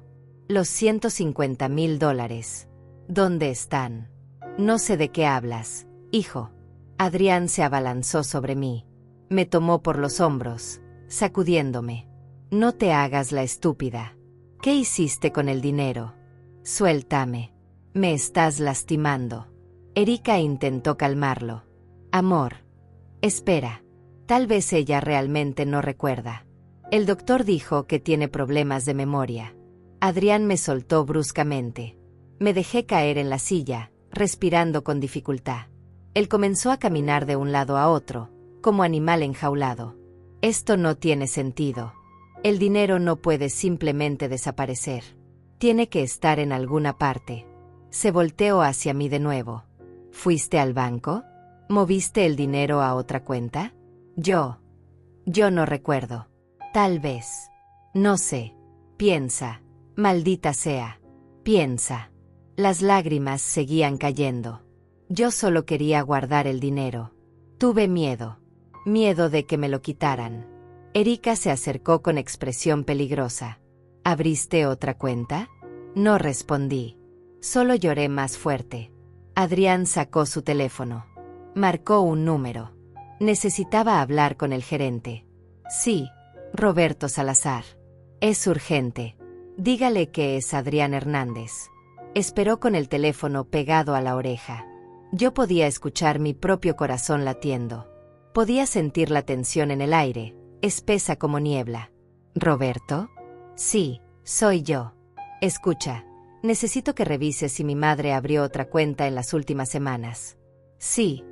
Los $150,000. ¿Dónde están? No sé de qué hablas, hijo. Adrián se abalanzó sobre mí. Me tomó por los hombros, sacudiéndome. No te hagas la estúpida. ¿Qué hiciste con el dinero? Suéltame. Me estás lastimando. Erika intentó calmarlo. Amor. Espera. Tal vez ella realmente no recuerda. El doctor dijo que tiene problemas de memoria. Adrián me soltó bruscamente. Me dejé caer en la silla, respirando con dificultad. Él comenzó a caminar de un lado a otro, como animal enjaulado. Esto no tiene sentido. El dinero no puede simplemente desaparecer. Tiene que estar en alguna parte. Se volteó hacia mí de nuevo. ¿Fuiste al banco? ¿Moviste el dinero a otra cuenta? Yo no recuerdo. Tal vez. No sé. Piensa. Maldita sea. Piensa. Las lágrimas seguían cayendo. Yo solo quería guardar el dinero. Tuve miedo. Miedo de que me lo quitaran. Erika se acercó con expresión peligrosa. ¿Abriste otra cuenta? No respondí. Solo lloré más fuerte. Adrián sacó su teléfono. Marcó un número. Necesitaba hablar con el gerente. Sí, Roberto Salazar. Es urgente. Dígale que es Adrián Hernández. Esperó con el teléfono pegado a la oreja. Yo podía escuchar mi propio corazón latiendo. Podía sentir la tensión en el aire, espesa como niebla. ¿Roberto? Sí, soy yo. Escucha, necesito que revises si mi madre abrió otra cuenta en las últimas semanas. Sí,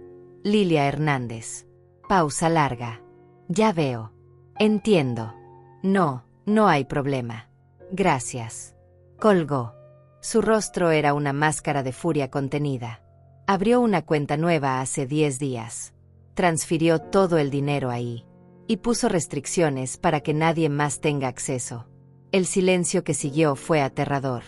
Lilia Hernández. Pausa larga. Ya veo. Entiendo. No, no hay problema. Gracias. Colgó. Su rostro era una máscara de furia contenida. Abrió una cuenta nueva hace 10 días. Transfirió todo el dinero ahí. Y puso restricciones para que nadie más tenga acceso. El silencio que siguió fue aterrador.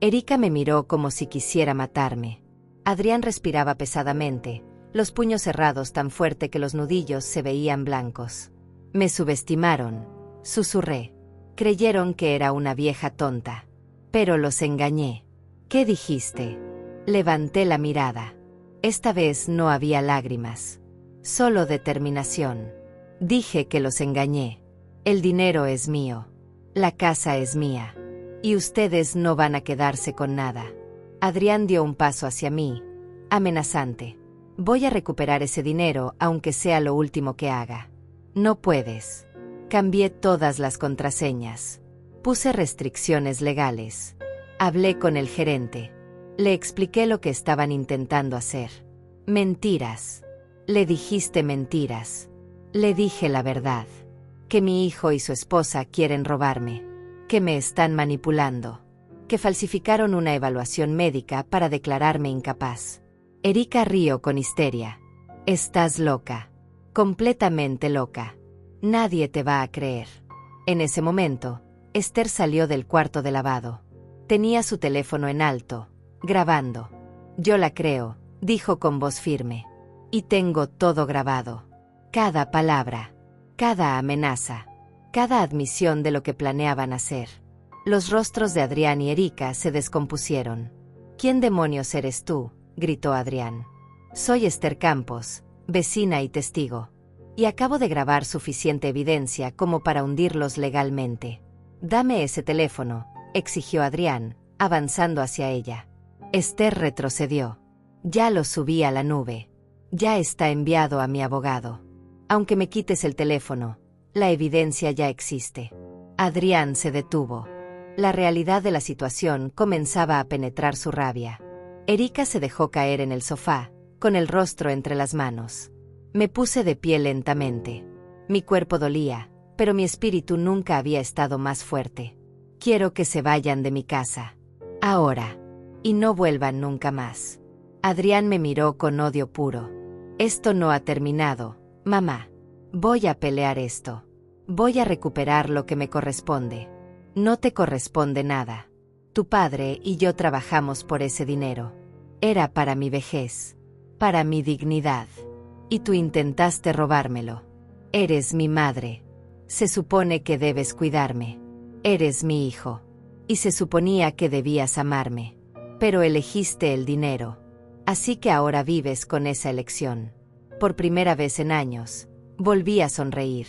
Erika me miró como si quisiera matarme. Adrián respiraba pesadamente, los puños cerrados tan fuerte que los nudillos se veían blancos. Me subestimaron, susurré. Creyeron que era una vieja tonta. Pero los engañé. ¿Qué dijiste? Levanté la mirada. Esta vez no había lágrimas. Solo determinación. Dije que los engañé. El dinero es mío. La casa es mía. Y ustedes no van a quedarse con nada. Adrián dio un paso hacia mí, amenazante. Voy a recuperar ese dinero aunque sea lo último que haga. No puedes. Cambié todas las contraseñas. Puse restricciones legales. Hablé con el gerente. Le expliqué lo que estaban intentando hacer. Mentiras. Le dijiste mentiras. Le dije la verdad. Que mi hijo y su esposa quieren robarme. Que me están manipulando. Que falsificaron una evaluación médica para declararme incapaz. Erika rió con histeria. Estás loca. Completamente loca. Nadie te va a creer. En ese momento, Esther salió del cuarto de lavado. Tenía su teléfono en alto, grabando. Yo la creo, dijo con voz firme. Y tengo todo grabado. Cada palabra. Cada amenaza. Cada admisión de lo que planeaban hacer. Los rostros de Adrián y Erika se descompusieron. ¿Quién demonios eres tú?, gritó Adrián. Soy Esther Campos, vecina y testigo. Y acabo de grabar suficiente evidencia como para hundirlos legalmente. Dame ese teléfono, exigió Adrián, avanzando hacia ella. Esther retrocedió. Ya lo subí a la nube. Ya está enviado a mi abogado. Aunque me quites el teléfono, la evidencia ya existe. Adrián se detuvo. La realidad de la situación comenzaba a penetrar su rabia. Erika se dejó caer en el sofá, con el rostro entre las manos. Me puse de pie lentamente. Mi cuerpo dolía, pero mi espíritu nunca había estado más fuerte. Quiero que se vayan de mi casa. Ahora. Y no vuelvan nunca más. Adrián me miró con odio puro. Esto no ha terminado, mamá. Voy a pelear esto. Voy a recuperar lo que me corresponde. No te corresponde nada. Tu padre y yo trabajamos por ese dinero. Era para mi vejez. Para mi dignidad. Y tú intentaste robármelo. Eres mi madre. Se supone que debes cuidarme. Eres mi hijo. Y se suponía que debías amarme. Pero elegiste el dinero. Así que ahora vives con esa elección. Por primera vez en años, volví a sonreír.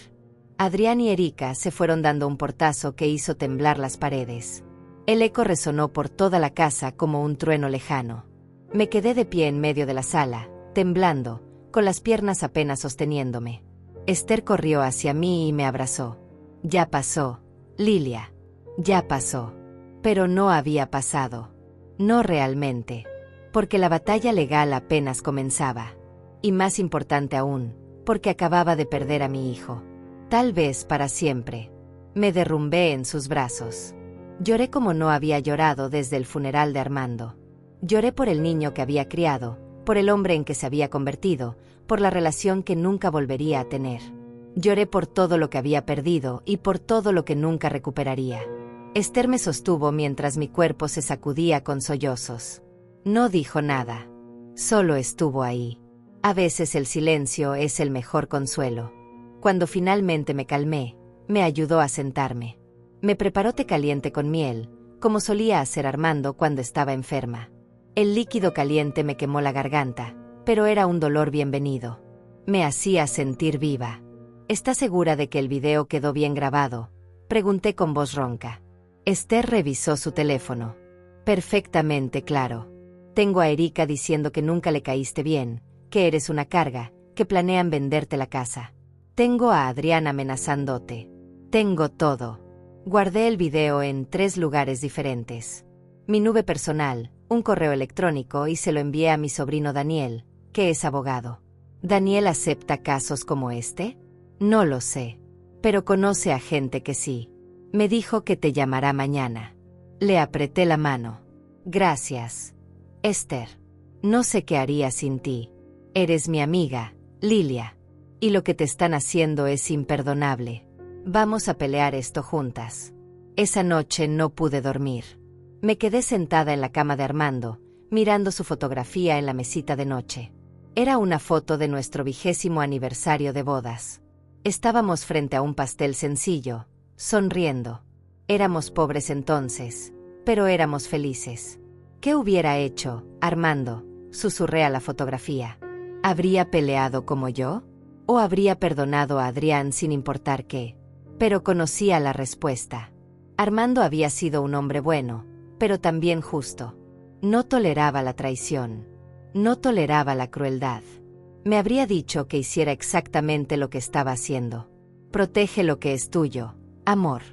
Adrián y Erika se fueron dando un portazo que hizo temblar las paredes. El eco resonó por toda la casa como un trueno lejano. Me quedé de pie en medio de la sala, temblando, con las piernas apenas sosteniéndome. Esther corrió hacia mí y me abrazó. Ya pasó, Lilia. Ya pasó. Pero no había pasado. No realmente. Porque la batalla legal apenas comenzaba. Y más importante aún, porque acababa de perder a mi hijo. Tal vez para siempre. Me derrumbé en sus brazos. Lloré como no había llorado desde el funeral de Armando. Lloré por el niño que había criado, por el hombre en que se había convertido, por la relación que nunca volvería a tener. Lloré por todo lo que había perdido y por todo lo que nunca recuperaría. Esther me sostuvo mientras mi cuerpo se sacudía con sollozos. No dijo nada. Solo estuvo ahí. A veces el silencio es el mejor consuelo. Cuando finalmente me calmé, me ayudó a sentarme. Me preparó té caliente con miel, como solía hacer Armando cuando estaba enferma. El líquido caliente me quemó la garganta, pero era un dolor bienvenido. Me hacía sentir viva. ¿Estás segura de que el video quedó bien grabado?, pregunté con voz ronca. Esther revisó su teléfono. Perfectamente claro. Tengo a Erika diciendo que nunca le caíste bien, que eres una carga, que planean venderte la casa. Tengo a Adrián amenazándote. Tengo todo. Guardé el video en 3 lugares diferentes. Mi nube personal, un correo electrónico y se lo envié a mi sobrino Daniel, que es abogado. ¿Daniel acepta casos como este? No lo sé. Pero conoce a gente que sí. Me dijo que te llamará mañana. Le apreté la mano. Gracias. Esther. No sé qué haría sin ti. Eres mi amiga, Lilia. Y lo que te están haciendo es imperdonable. Vamos a pelear esto juntas. Esa noche no pude dormir. Me quedé sentada en la cama de Armando, mirando su fotografía en la mesita de noche. Era una foto de nuestro 20º aniversario de bodas. Estábamos frente a un pastel sencillo, sonriendo. Éramos pobres entonces, pero éramos felices. ¿Qué hubiera hecho, Armando?, susurré a la fotografía. ¿Habría peleado como yo? ¿O habría perdonado a Adrián sin importar qué? Pero conocía la respuesta. Armando había sido un hombre bueno, pero también justo. No toleraba la traición. No toleraba la crueldad. Me habría dicho que hiciera exactamente lo que estaba haciendo. Protege lo que es tuyo, amor.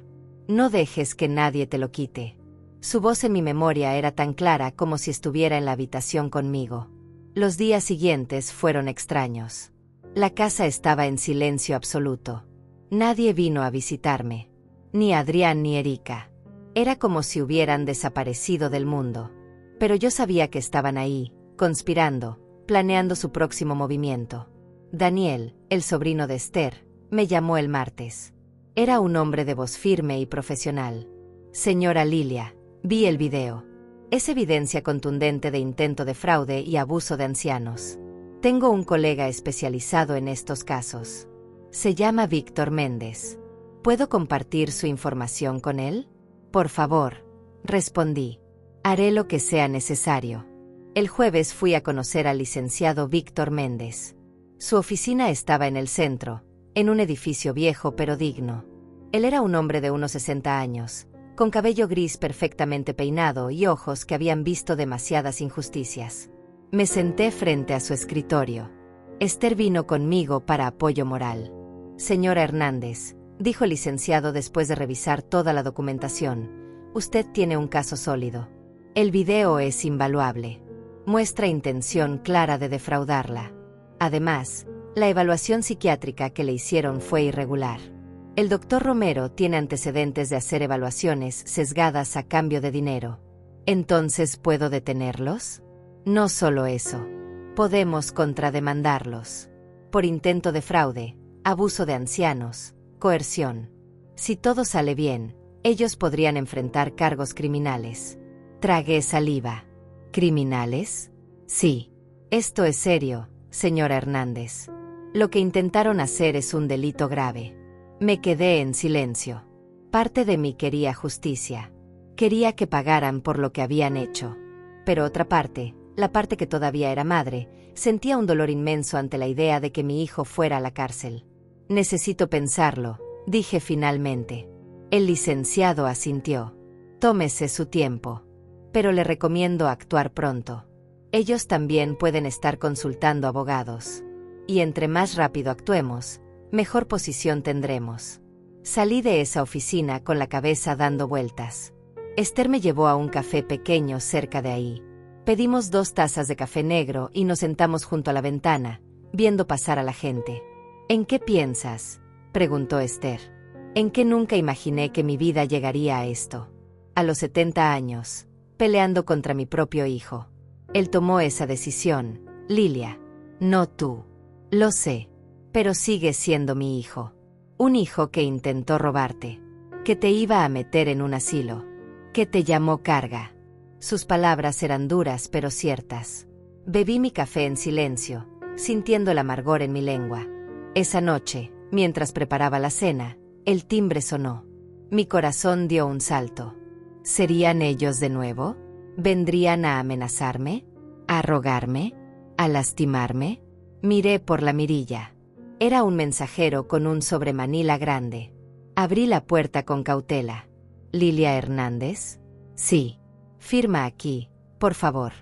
No dejes que nadie te lo quite. Su voz en mi memoria era tan clara como si estuviera en la habitación conmigo. Los días siguientes fueron extraños. La casa estaba en silencio absoluto. Nadie vino a visitarme. Ni Adrián ni Erika. Era como si hubieran desaparecido del mundo. Pero yo sabía que estaban ahí, conspirando, planeando su próximo movimiento. Daniel, el sobrino de Esther, me llamó el martes. Era un hombre de voz firme y profesional. Señora Lilia, vi el video. Es evidencia contundente de intento de fraude y abuso de ancianos. Tengo un colega especializado en estos casos. Se llama Víctor Méndez. ¿Puedo compartir su información con él? Por favor, respondí. Haré lo que sea necesario. El jueves fui a conocer al licenciado Víctor Méndez. Su oficina estaba en el centro, en un edificio viejo pero digno. Él era un hombre de unos 60 años, con cabello gris perfectamente peinado y ojos que habían visto demasiadas injusticias. Me senté frente a su escritorio. Esther vino conmigo para apoyo moral. Señora Hernández, dijo el licenciado después de revisar toda la documentación, usted tiene un caso sólido. El video es invaluable. Muestra intención clara de defraudarla. Además, la evaluación psiquiátrica que le hicieron fue irregular. El doctor Romero tiene antecedentes de hacer evaluaciones sesgadas a cambio de dinero. ¿Entonces puedo detenerlos? No solo eso. Podemos contrademandarlos. Por intento de fraude, abuso de ancianos, coerción. Si todo sale bien, ellos podrían enfrentar cargos criminales. Tragué saliva. ¿Criminales? Sí. Esto es serio, señora Hernández. Lo que intentaron hacer es un delito grave. Me quedé en silencio. Parte de mí quería justicia. Quería que pagaran por lo que habían hecho. Pero otra parte, la parte que todavía era madre, sentía un dolor inmenso ante la idea de que mi hijo fuera a la cárcel. Necesito pensarlo, dije finalmente. El licenciado asintió. Tómese su tiempo. Pero le recomiendo actuar pronto. Ellos también pueden estar consultando abogados. Y entre más rápido actuemos, mejor posición tendremos. Salí de esa oficina con la cabeza dando vueltas. Esther me llevó a un café pequeño cerca de ahí. Pedimos 2 tazas de café negro y nos sentamos junto a la ventana, viendo pasar a la gente. ¿En qué piensas?, preguntó Esther. ¿En qué nunca imaginé que mi vida llegaría a esto? A los 70 años, peleando contra mi propio hijo. Él tomó esa decisión, Lilia. No tú. Lo sé. Pero sigue siendo mi hijo. Un hijo que intentó robarte. Que te iba a meter en un asilo. Que te llamó carga. Sus palabras eran duras pero ciertas. Bebí mi café en silencio, sintiendo el amargor en mi lengua. Esa noche, mientras preparaba la cena, el timbre sonó. Mi corazón dio un salto. ¿Serían ellos de nuevo? ¿Vendrían a amenazarme? ¿A rogarme? ¿A lastimarme? Miré por la mirilla. Era un mensajero con un sobremanila grande. Abrí la puerta con cautela. ¿Lilia Hernández? Sí. Firma aquí, por favor.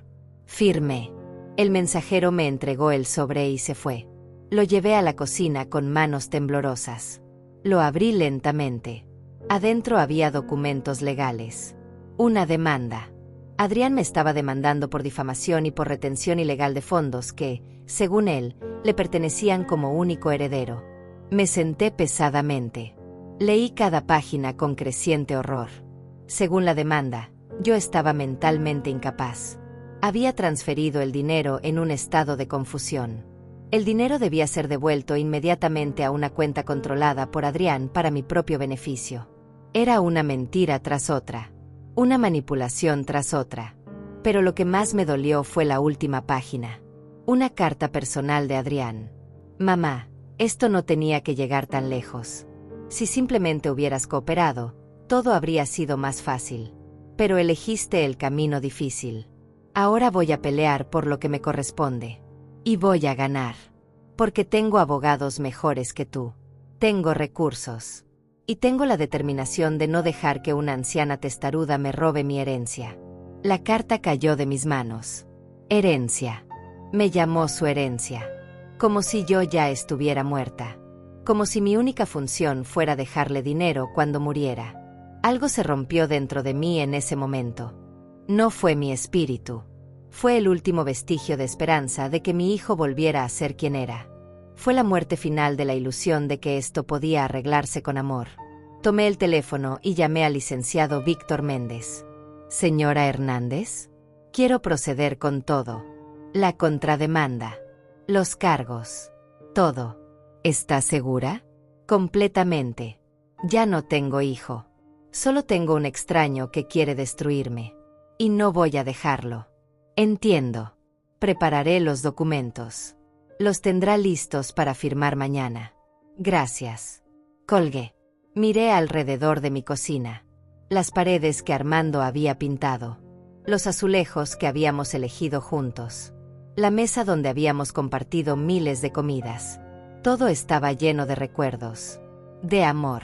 Firmé. El mensajero me entregó el sobre y se fue. Lo llevé a la cocina con manos temblorosas. Lo abrí lentamente. Adentro había documentos legales. Una demanda. Adrián me estaba demandando por difamación y por retención ilegal de fondos que, según él, le pertenecían como único heredero. Me senté pesadamente. Leí cada página con creciente horror. Según la demanda, yo estaba mentalmente incapaz. Había transferido el dinero en un estado de confusión. El dinero debía ser devuelto inmediatamente a una cuenta controlada por Adrián para mi propio beneficio. Era una mentira tras otra. Una manipulación tras otra. Pero lo que más me dolió fue la última página. Una carta personal de Adrián. Mamá, esto no tenía que llegar tan lejos. Si simplemente hubieras cooperado, todo habría sido más fácil. Pero elegiste el camino difícil. Ahora voy a pelear por lo que me corresponde. Y voy a ganar. Porque tengo abogados mejores que tú. Tengo recursos. Y tengo la determinación de no dejar que una anciana testaruda me robe mi herencia. La carta cayó de mis manos. Herencia. Me llamó su herencia. Como si yo ya estuviera muerta. Como si mi única función fuera dejarle dinero cuando muriera. Algo se rompió dentro de mí en ese momento. No fue mi espíritu. Fue el último vestigio de esperanza de que mi hijo volviera a ser quien era. Fue la muerte final de la ilusión de que esto podía arreglarse con amor. Tomé el teléfono y llamé al licenciado Víctor Méndez. Señora Hernández, quiero proceder con todo. La contrademanda. Los cargos. Todo. ¿Está segura? Completamente. Ya no tengo hijo. Solo tengo un extraño que quiere destruirme. Y no voy a dejarlo. Entiendo. Prepararé los documentos. Los tendrá listos para firmar mañana. Gracias. Colgué. Miré alrededor de mi cocina. Las paredes que Armando había pintado. Los azulejos que habíamos elegido juntos. La mesa donde habíamos compartido miles de comidas. Todo estaba lleno de recuerdos. De amor.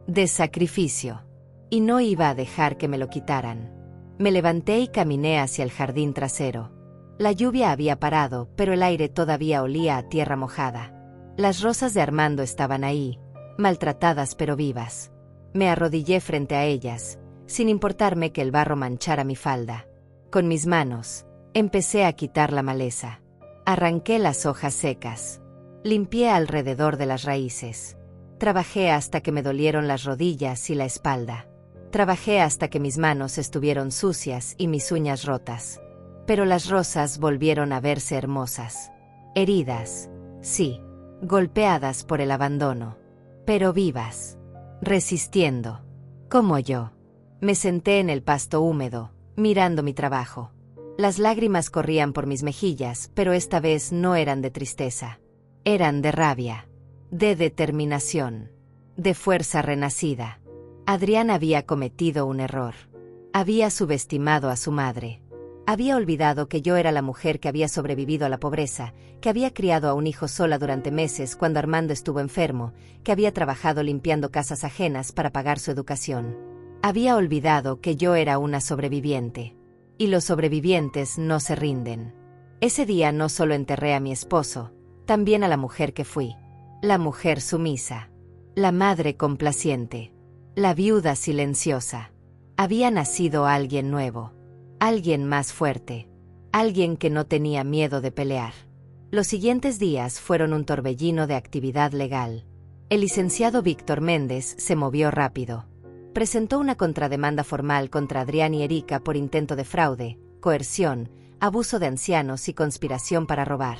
De sacrificio. Y no iba a dejar que me lo quitaran. Me levanté y caminé hacia el jardín trasero. La lluvia había parado, pero el aire todavía olía a tierra mojada. Las rosas de Armando estaban ahí, maltratadas pero vivas. Me arrodillé frente a ellas, sin importarme que el barro manchara mi falda. Con mis manos, empecé a quitar la maleza. Arranqué las hojas secas. Limpié alrededor de las raíces. Trabajé hasta que me dolieron las rodillas y la espalda. Trabajé hasta que mis manos estuvieron sucias y mis uñas rotas. Pero las rosas volvieron a verse hermosas. Heridas, sí, golpeadas por el abandono, pero vivas, resistiendo, como yo. Me senté en el pasto húmedo, mirando mi trabajo. Las lágrimas corrían por mis mejillas, pero esta vez no eran de tristeza. Eran de rabia, de determinación, de fuerza renacida. Adrián había cometido un error. Había subestimado a su madre. Había olvidado que yo era la mujer que había sobrevivido a la pobreza, que había criado a un hijo sola durante meses cuando Armando estuvo enfermo, que había trabajado limpiando casas ajenas para pagar su educación. Había olvidado que yo era una sobreviviente. Y los sobrevivientes no se rinden. Ese día no solo enterré a mi esposo, también a la mujer que fui. La mujer sumisa. La madre complaciente. La viuda silenciosa. Había nacido alguien nuevo. Alguien más fuerte. Alguien que no tenía miedo de pelear. Los siguientes días fueron un torbellino de actividad legal. El licenciado Víctor Méndez se movió rápido. Presentó una contrademanda formal contra Adrián y Erika por intento de fraude, coerción, abuso de ancianos y conspiración para robar.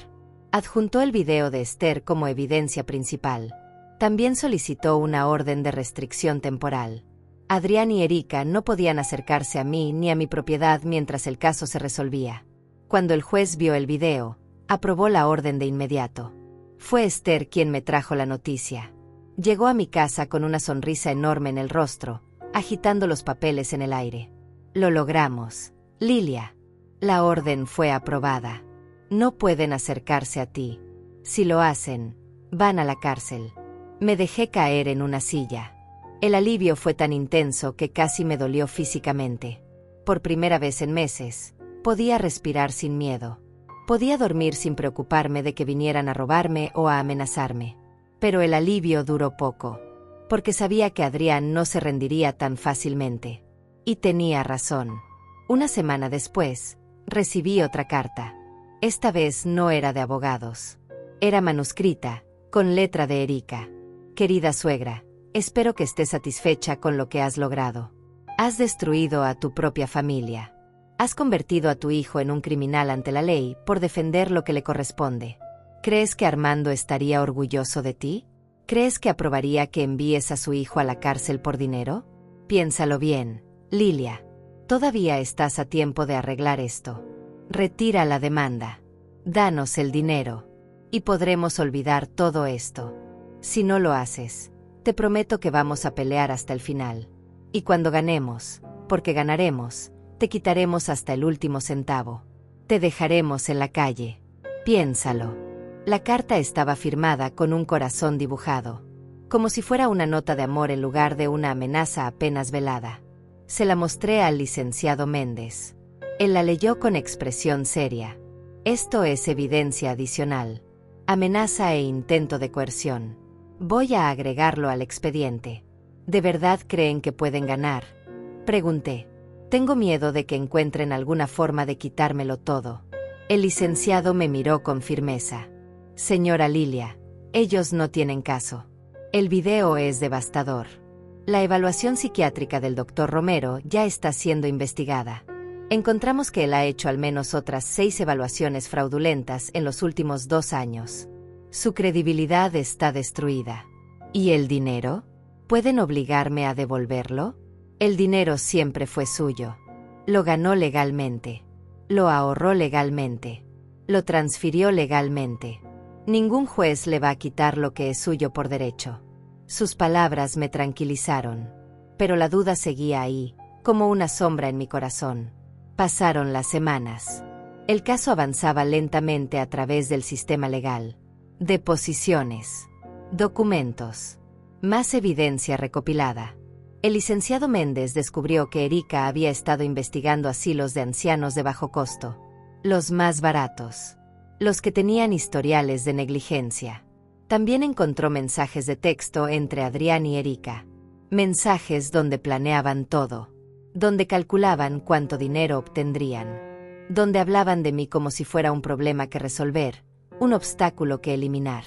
Adjuntó el video de Esther como evidencia principal. También solicitó una orden de restricción temporal. Adrián y Erika no podían acercarse a mí ni a mi propiedad mientras el caso se resolvía. Cuando el juez vio el video, aprobó la orden de inmediato. Fue Esther quien me trajo la noticia. Llegó a mi casa con una sonrisa enorme en el rostro, agitando los papeles en el aire. Lo logramos, Lilia. La orden fue aprobada. No pueden acercarse a ti. Si lo hacen, van a la cárcel. Me dejé caer en una silla. El alivio fue tan intenso que casi me dolió físicamente. Por primera vez en meses, podía respirar sin miedo. Podía dormir sin preocuparme de que vinieran a robarme o a amenazarme. Pero el alivio duró poco, porque sabía que Adrián no se rendiría tan fácilmente. Y tenía razón. Una semana después, recibí otra carta. Esta vez no era de abogados. Era manuscrita, con letra de Erika. Querida suegra, espero que estés satisfecha con lo que has logrado. Has destruido a tu propia familia. Has convertido a tu hijo en un criminal ante la ley por defender lo que le corresponde. ¿Crees que Armando estaría orgulloso de ti? ¿Crees que aprobaría que envíes a su hijo a la cárcel por dinero? Piénsalo bien, Lilia. Todavía estás a tiempo de arreglar esto. Retira la demanda. Danos el dinero. Y podremos olvidar todo esto. Si no lo haces, te prometo que vamos a pelear hasta el final. Y cuando ganemos, porque ganaremos, te quitaremos hasta el último centavo. Te dejaremos en la calle. Piénsalo. La carta estaba firmada con un corazón dibujado, como si fuera una nota de amor en lugar de una amenaza apenas velada. Se la mostré al licenciado Méndez. Él la leyó con expresión seria. Esto es evidencia adicional. Amenaza e intento de coerción. Voy a agregarlo al expediente. ¿De verdad creen que pueden ganar? Pregunté. Tengo miedo de que encuentren alguna forma de quitármelo todo. El licenciado me miró con firmeza. Señora Lilia, ellos no tienen caso. El video es devastador. La evaluación psiquiátrica del Dr. Romero ya está siendo investigada. Encontramos que él ha hecho al menos otras 6 evaluaciones fraudulentas en los últimos 2 años. Su credibilidad está destruida. ¿Y el dinero? ¿Pueden obligarme a devolverlo? El dinero siempre fue suyo. Lo ganó legalmente. Lo ahorró legalmente. Lo transfirió legalmente. Ningún juez le va a quitar lo que es suyo por derecho. Sus palabras me tranquilizaron. Pero la duda seguía ahí, como una sombra en mi corazón. Pasaron las semanas. El caso avanzaba lentamente a través del sistema legal. Deposiciones. Documentos. Más evidencia recopilada. El licenciado Méndez descubrió que Erika había estado investigando asilos de ancianos de bajo costo. Los más baratos. Los que tenían historiales de negligencia. También encontró mensajes de texto entre Adrián y Erika. Mensajes donde planeaban todo. Donde calculaban cuánto dinero obtendrían. Donde hablaban de mí como si fuera un problema que resolver, un obstáculo que eliminar.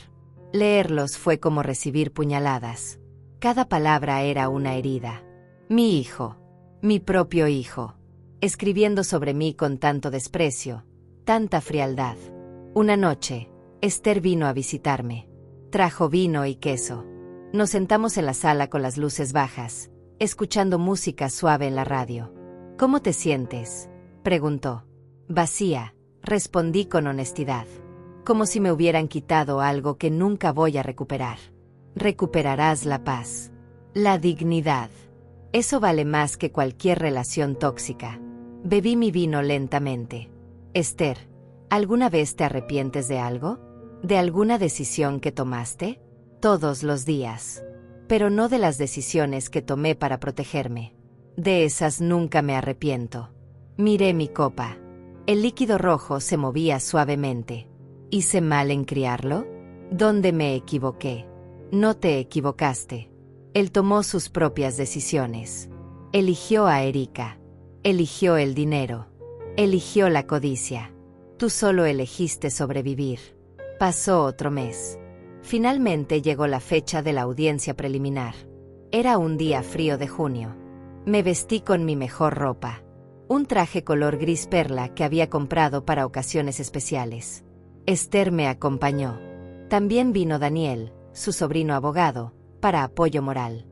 Leerlos fue como recibir puñaladas. Cada palabra era una herida. Mi hijo. Mi propio hijo. Escribiendo sobre mí con tanto desprecio, tanta frialdad. Una noche, Esther vino a visitarme. Trajo vino y queso. Nos sentamos en la sala con las luces bajas, escuchando música suave en la radio. ¿Cómo te sientes?, preguntó. Vacía, respondí con honestidad. Como si me hubieran quitado algo que nunca voy a recuperar. Recuperarás la paz. La dignidad. Eso vale más que cualquier relación tóxica. Bebí mi vino lentamente. Esther, ¿alguna vez te arrepientes de algo? ¿De alguna decisión que tomaste? Todos los días. Pero no de las decisiones que tomé para protegerme. De esas nunca me arrepiento. Miré mi copa. El líquido rojo se movía suavemente. ¿Hice mal en criarlo? ¿Dónde me equivoqué? No te equivocaste. Él tomó sus propias decisiones. Eligió a Erika. Eligió el dinero. Eligió la codicia. Tú solo elegiste sobrevivir. Pasó otro mes. Finalmente llegó la fecha de la audiencia preliminar. Era un día frío de junio. Me vestí con mi mejor ropa. Un traje color gris perla que había comprado para ocasiones especiales. Esther me acompañó. También vino Daniel, su sobrino abogado, para apoyo moral.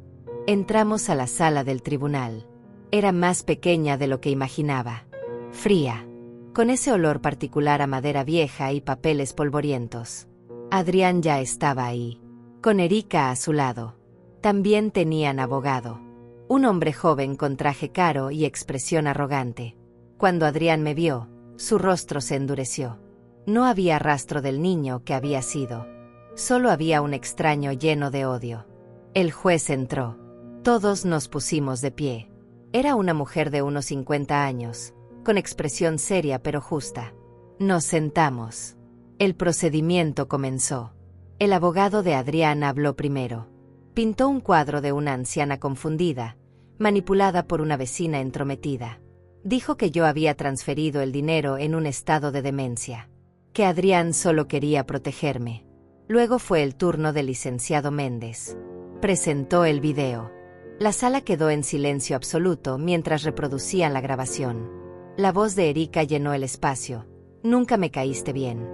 Entramos a la sala del tribunal. Era más pequeña de lo que imaginaba. Fría. Con ese olor particular a madera vieja y papeles polvorientos. Adrián ya estaba ahí. Con Erika a su lado. También tenían abogado. Un hombre joven con traje caro y expresión arrogante. Cuando Adrián me vio, su rostro se endureció. No había rastro del niño que había sido. Solo había un extraño lleno de odio. El juez entró. Todos nos pusimos de pie. Era una mujer de unos 50 años, con expresión seria pero justa. Nos sentamos. El procedimiento comenzó. El abogado de Adrián habló primero. Pintó un cuadro de una anciana confundida, manipulada por una vecina entrometida. Dijo que yo había transferido el dinero en un estado de demencia, que Adrián solo quería protegerme. Luego fue el turno del licenciado Méndez. Presentó el video. La sala quedó en silencio absoluto mientras reproducían la grabación. La voz de Erika llenó el espacio. Nunca me caíste bien.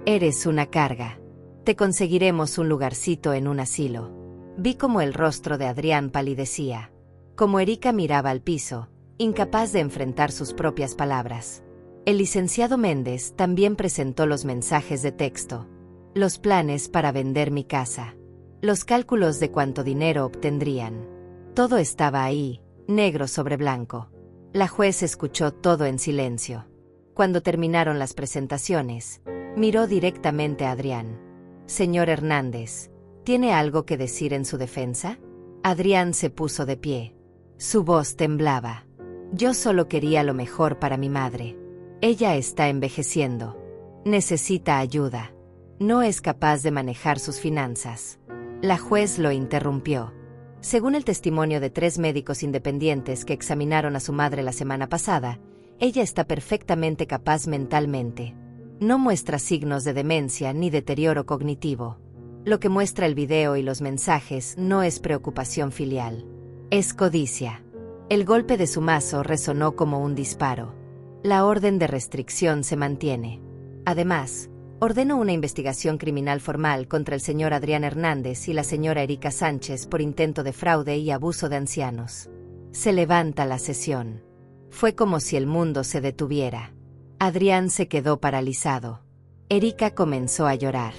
Eres una carga. Te conseguiremos un lugarcito en un asilo. Vi cómo el rostro de Adrián palidecía, como Erika miraba al piso, incapaz de enfrentar sus propias palabras. El licenciado Méndez también presentó los mensajes de texto, los planes para vender mi casa, los cálculos de cuánto dinero obtendrían. Todo estaba ahí, negro sobre blanco. La juez escuchó todo en silencio. Cuando terminaron las presentaciones, miró directamente a Adrián. Señor Hernández, ¿tiene algo que decir en su defensa? Adrián se puso de pie. Su voz temblaba. Yo solo quería lo mejor para mi madre. Ella está envejeciendo. Necesita ayuda. No es capaz de manejar sus finanzas. La juez lo interrumpió. Según el testimonio de 3 médicos independientes que examinaron a su madre la semana pasada, ella está perfectamente capaz mentalmente. No muestra signos de demencia ni deterioro cognitivo. Lo que muestra el video y los mensajes no es preocupación filial. Es codicia. El golpe de su mazo resonó como un disparo. La orden de restricción se mantiene. Además, ordeno una investigación criminal formal contra el señor Adrián Hernández y la señora Erika Sánchez por intento de fraude y abuso de ancianos. Se levanta la sesión. Fue como si el mundo se detuviera. Adrián se quedó paralizado. Erika comenzó a llorar.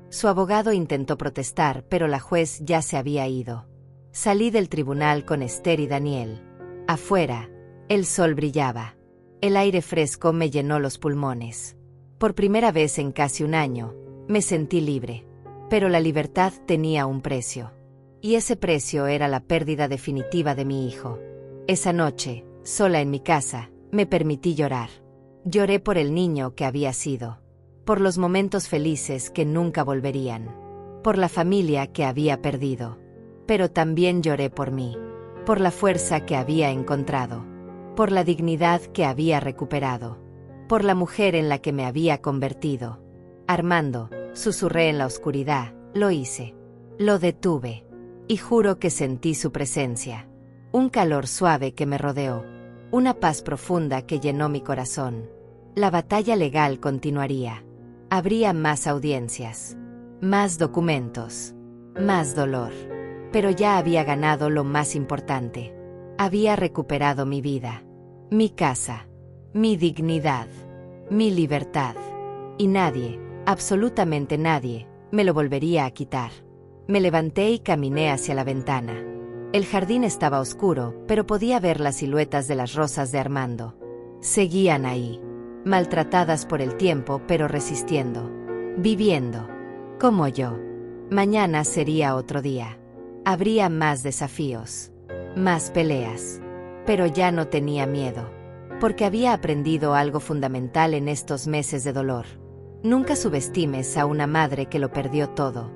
Su abogado intentó protestar, pero la juez ya se había ido. Salí del tribunal con Esther y Daniel. Afuera, el sol brillaba. El aire fresco me llenó los pulmones. Por primera vez en casi un año, me sentí libre. Pero la libertad tenía un precio. Y ese precio era la pérdida definitiva de mi hijo. Esa noche, sola en mi casa, me permití llorar. Lloré por el niño que había sido. Por los momentos felices que nunca volverían. Por la familia que había perdido. Pero también lloré por mí. Por la fuerza que había encontrado. Por la dignidad que había recuperado. Por la mujer en la que me había convertido. Armando, susurré en la oscuridad, lo hice. Lo detuve. Y juro que sentí su presencia. Un calor suave que me rodeó. Una paz profunda que llenó mi corazón. La batalla legal continuaría. Habría más audiencias. Más documentos. Más dolor. Pero ya había ganado lo más importante. Había recuperado mi vida. Mi casa. Mi dignidad. Mi libertad. Y nadie, absolutamente nadie, me lo volvería a quitar. Me levanté y caminé hacia la ventana. El jardín estaba oscuro, pero podía ver las siluetas de las rosas de Armando. Seguían ahí, maltratadas por el tiempo, pero resistiendo. Viviendo. Como yo. Mañana sería otro día. Habría más desafíos. Más peleas. Pero ya no tenía miedo. Porque había aprendido algo fundamental en estos meses de dolor. Nunca subestimes a una madre que lo perdió todo.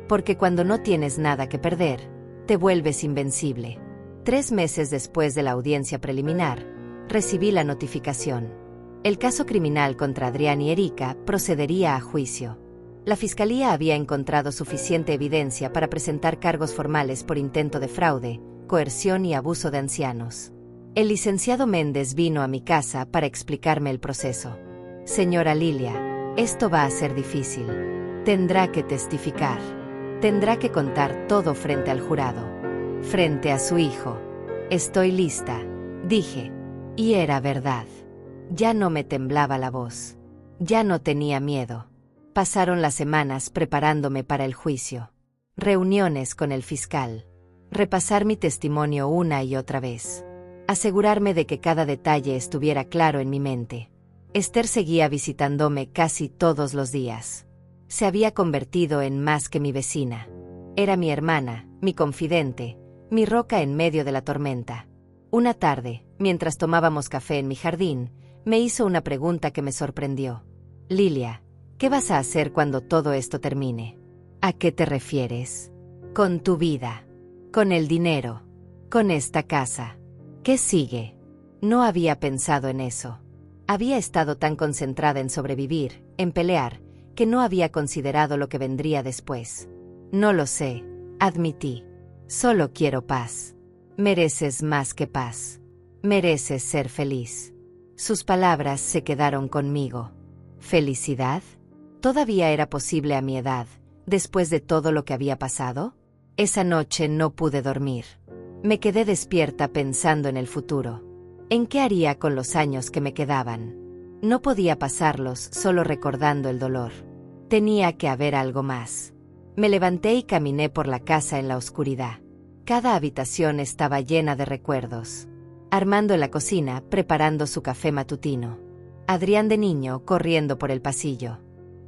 Porque cuando no tienes nada que perder, te vuelves invencible. 3 meses después de la audiencia preliminar, recibí la notificación. El caso criminal contra Adrián y Erika procedería a juicio. La fiscalía había encontrado suficiente evidencia para presentar cargos formales por intento de fraude, coerción y abuso de ancianos. El licenciado Méndez vino a mi casa para explicarme el proceso. Señora Lilia, esto va a ser difícil. Tendrá que testificar. Tendrá que contar todo frente al jurado. Frente a su hijo. Estoy lista, dije. Y era verdad. Ya no me temblaba la voz. Ya no tenía miedo. Pasaron las semanas preparándome para el juicio. Reuniones con el fiscal. Repasar mi testimonio una y otra vez. Asegurarme de que cada detalle estuviera claro en mi mente. Esther seguía visitándome casi todos los días. Se había convertido en más que mi vecina. Era mi hermana, mi confidente, mi roca en medio de la tormenta. Una tarde, mientras tomábamos café en mi jardín, me hizo una pregunta que me sorprendió. Lilia, ¿qué vas a hacer cuando todo esto termine? ¿A qué te refieres? Con tu vida. Con el dinero. Con esta casa. ¿Qué sigue? No había pensado en eso. Había estado tan concentrada en sobrevivir, en pelear, que no había considerado lo que vendría después. No lo sé, admití. Solo quiero paz. Mereces más que paz. Mereces ser feliz. Sus palabras se quedaron conmigo. ¿Felicidad? ¿Todavía era posible a mi edad, después de todo lo que había pasado? Esa noche no pude dormir. Me quedé despierta pensando en el futuro. ¿En qué haría con los años que me quedaban? No podía pasarlos solo recordando el dolor. Tenía que haber algo más. Me levanté y caminé por la casa en la oscuridad. Cada habitación estaba llena de recuerdos. Armando en la cocina, preparando su café matutino. Adrián de niño corriendo por el pasillo.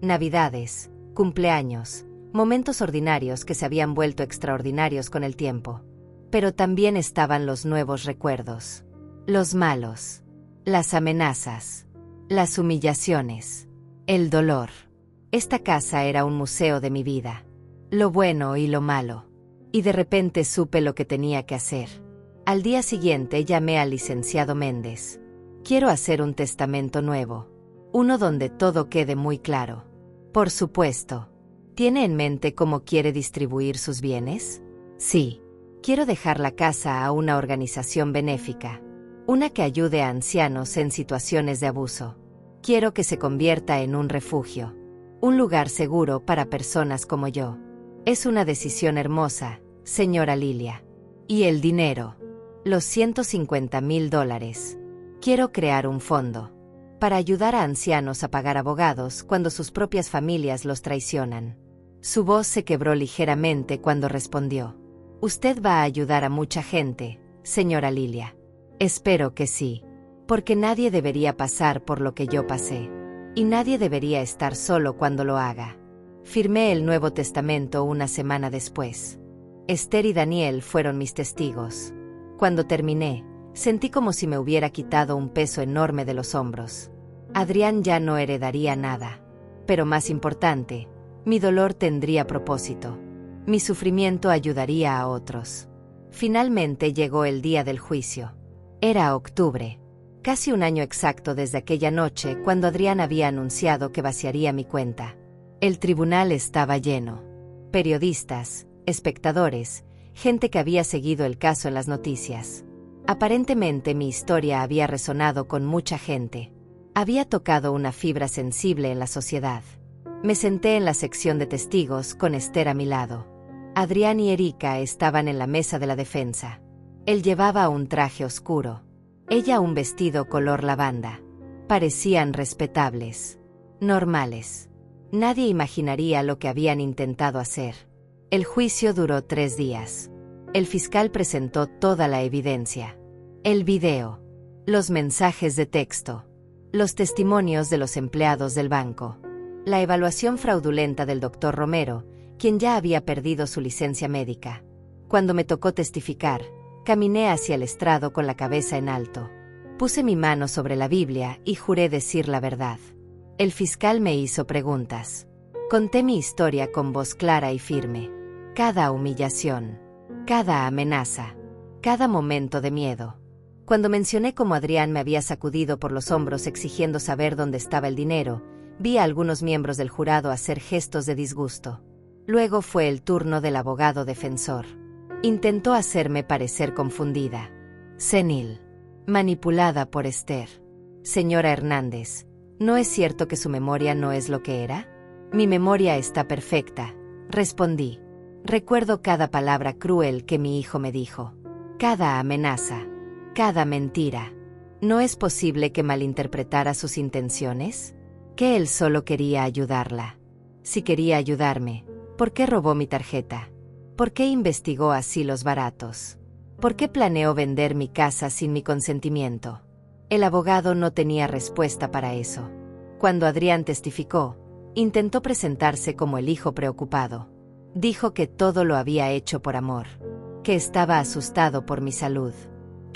Navidades, cumpleaños, momentos ordinarios que se habían vuelto extraordinarios con el tiempo. Pero también estaban los nuevos recuerdos. Los malos. Las amenazas. Las humillaciones. El dolor. Esta casa era un museo de mi vida. Lo bueno y lo malo. Y de repente supe lo que tenía que hacer. Al día siguiente llamé al licenciado Méndez. Quiero hacer un testamento nuevo. Uno donde todo quede muy claro. Por supuesto. ¿Tiene en mente cómo quiere distribuir sus bienes? Sí. Quiero dejar la casa a una organización benéfica. Una que ayude a ancianos en situaciones de abuso. Quiero que se convierta en un refugio. Un lugar seguro para personas como yo. Es una decisión hermosa, señora Lilia. Y el dinero. Los $150,000. Quiero crear un fondo. Para ayudar a ancianos a pagar abogados cuando sus propias familias los traicionan. Su voz se quebró ligeramente cuando respondió. Usted va a ayudar a mucha gente, señora Lilia. Espero que sí. Porque nadie debería pasar por lo que yo pasé. Y nadie debería estar solo cuando lo haga. Firmé el Nuevo Testamento una semana después. Esther y Daniel fueron mis testigos. Cuando terminé, sentí como si me hubiera quitado un peso enorme de los hombros. Adrián ya no heredaría nada. Pero más importante, mi dolor tendría propósito. Mi sufrimiento ayudaría a otros. Finalmente llegó el día del juicio. Era octubre. Casi un año exacto desde aquella noche cuando Adrián había anunciado que vaciaría mi cuenta. El tribunal estaba lleno. Periodistas, espectadores, gente que había seguido el caso en las noticias. Aparentemente mi historia había resonado con mucha gente. Había tocado una fibra sensible en la sociedad. Me senté en la sección de testigos con Esther a mi lado. Adrián y Erika estaban en la mesa de la defensa. Él llevaba un traje oscuro. Ella un vestido color lavanda. Parecían respetables. Normales. Nadie imaginaría lo que habían intentado hacer. El juicio duró 3 días. El fiscal presentó toda la evidencia. El video. Los mensajes de texto. Los testimonios de los empleados del banco. La evaluación fraudulenta del doctor Romero, quien ya había perdido su licencia médica. Cuando me tocó testificar, caminé hacia el estrado con la cabeza en alto. Puse mi mano sobre la Biblia y juré decir la verdad. El fiscal me hizo preguntas. Conté mi historia con voz clara y firme. Cada humillación, cada amenaza, cada momento de miedo. Cuando mencioné cómo Adrián me había sacudido por los hombros exigiendo saber dónde estaba el dinero, vi a algunos miembros del jurado hacer gestos de disgusto. Luego fue el turno del abogado defensor. Intentó hacerme parecer confundida, senil, manipulada por Esther. Señora Hernández, ¿no es cierto que su memoria no es lo que era? Mi memoria está perfecta, respondí. Recuerdo cada palabra cruel que mi hijo me dijo. Cada amenaza, cada mentira. ¿No es posible que malinterpretara sus intenciones? Que él solo quería ayudarla. Si quería ayudarme, ¿por qué robó mi tarjeta? ¿Por qué investigó así los baratos? ¿Por qué planeó vender mi casa sin mi consentimiento? El abogado no tenía respuesta para eso. Cuando Adrián testificó, intentó presentarse como el hijo preocupado. Dijo que todo lo había hecho por amor, que estaba asustado por mi salud,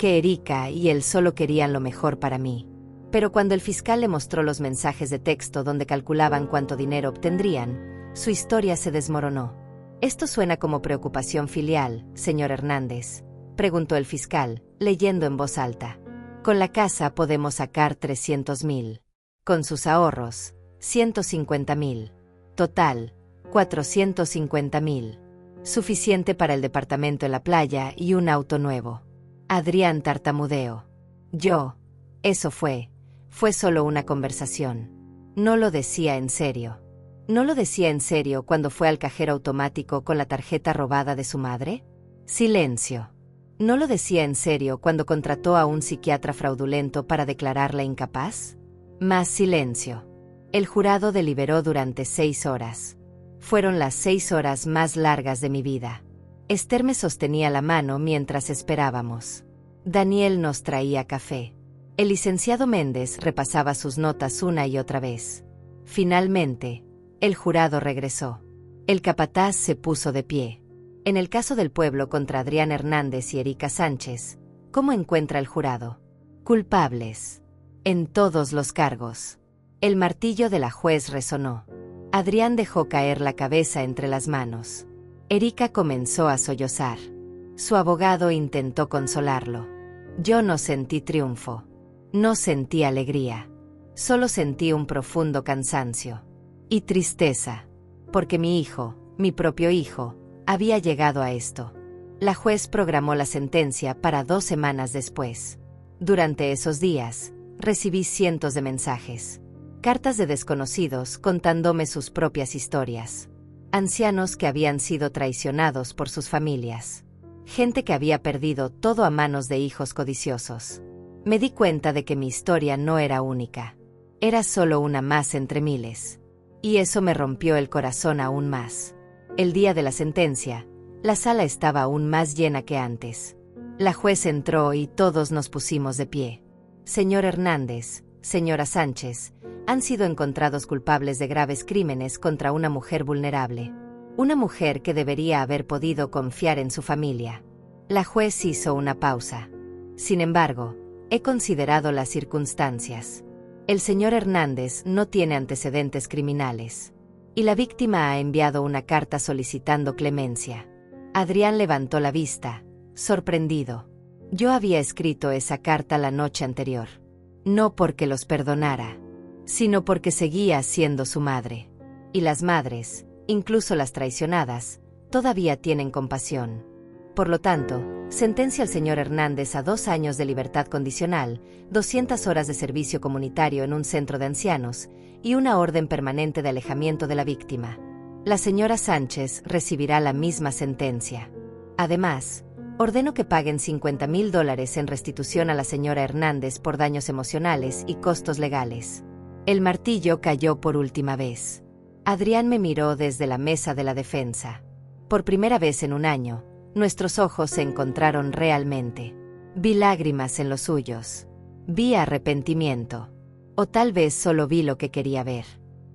que Erika y él solo querían lo mejor para mí. Pero cuando el fiscal le mostró los mensajes de texto donde calculaban cuánto dinero obtendrían, su historia se desmoronó. «Esto suena como preocupación filial, señor Hernández», preguntó el fiscal, leyendo en voz alta. «Con la casa podemos sacar 300.000. Con sus ahorros, 150.000. Total, 450.000. Suficiente para el departamento en la playa y un auto nuevo». Adrián tartamudeó. Eso fue solo una conversación. No lo decía en serio. ¿No lo decía en serio cuando fue al cajero automático con la tarjeta robada de su madre? Silencio. ¿No lo decía en serio cuando contrató a un psiquiatra fraudulento para declararla incapaz? Más silencio. El jurado deliberó durante 6 horas. Fueron las 6 horas más largas de mi vida. Esther me sostenía la mano mientras esperábamos. Daniel nos traía café. El licenciado Méndez repasaba sus notas una y otra vez. Finalmente, el jurado regresó. El capataz se puso de pie. En el caso del pueblo contra Adrián Hernández y Erika Sánchez, ¿cómo encuentra el jurado? Culpables. En todos los cargos. El martillo de la juez resonó. Adrián dejó caer la cabeza entre las manos. Erika comenzó a sollozar. Su abogado intentó consolarlo. Yo no sentí triunfo. No sentí alegría. Solo sentí un profundo cansancio. Y tristeza. Porque mi hijo, mi propio hijo, había llegado a esto. La juez programó la sentencia para 2 semanas después. Durante esos días, recibí cientos de mensajes. Cartas de desconocidos contándome sus propias historias. Ancianos que habían sido traicionados por sus familias. Gente que había perdido todo a manos de hijos codiciosos. Me di cuenta de que mi historia no era única. Era solo una más entre miles. Y eso me rompió el corazón aún más. El día de la sentencia, la sala estaba aún más llena que antes. La juez entró y todos nos pusimos de pie. Señor Hernández, señora Sánchez, han sido encontrados culpables de graves crímenes contra una mujer vulnerable. Una mujer que debería haber podido confiar en su familia. La juez hizo una pausa. Sin embargo, he considerado las circunstancias. El señor Hernández no tiene antecedentes criminales. Y la víctima ha enviado una carta solicitando clemencia. Adrián levantó la vista, sorprendido. Yo había escrito esa carta la noche anterior. No porque los perdonara, sino porque seguía siendo su madre. Y las madres, incluso las traicionadas, todavía tienen compasión. Por lo tanto, sentencia al señor Hernández a 2 años de libertad condicional, 200 horas de servicio comunitario en un centro de ancianos y una orden permanente de alejamiento de la víctima. La señora Sánchez recibirá la misma sentencia. Además, ordeno que paguen $50.000 en restitución a la señora Hernández por daños emocionales y costos legales. El martillo cayó por última vez. Adrián me miró desde la mesa de la defensa. Por primera vez en un año, nuestros ojos se encontraron realmente. Vi lágrimas en los suyos. Vi arrepentimiento. O tal vez solo vi lo que quería ver.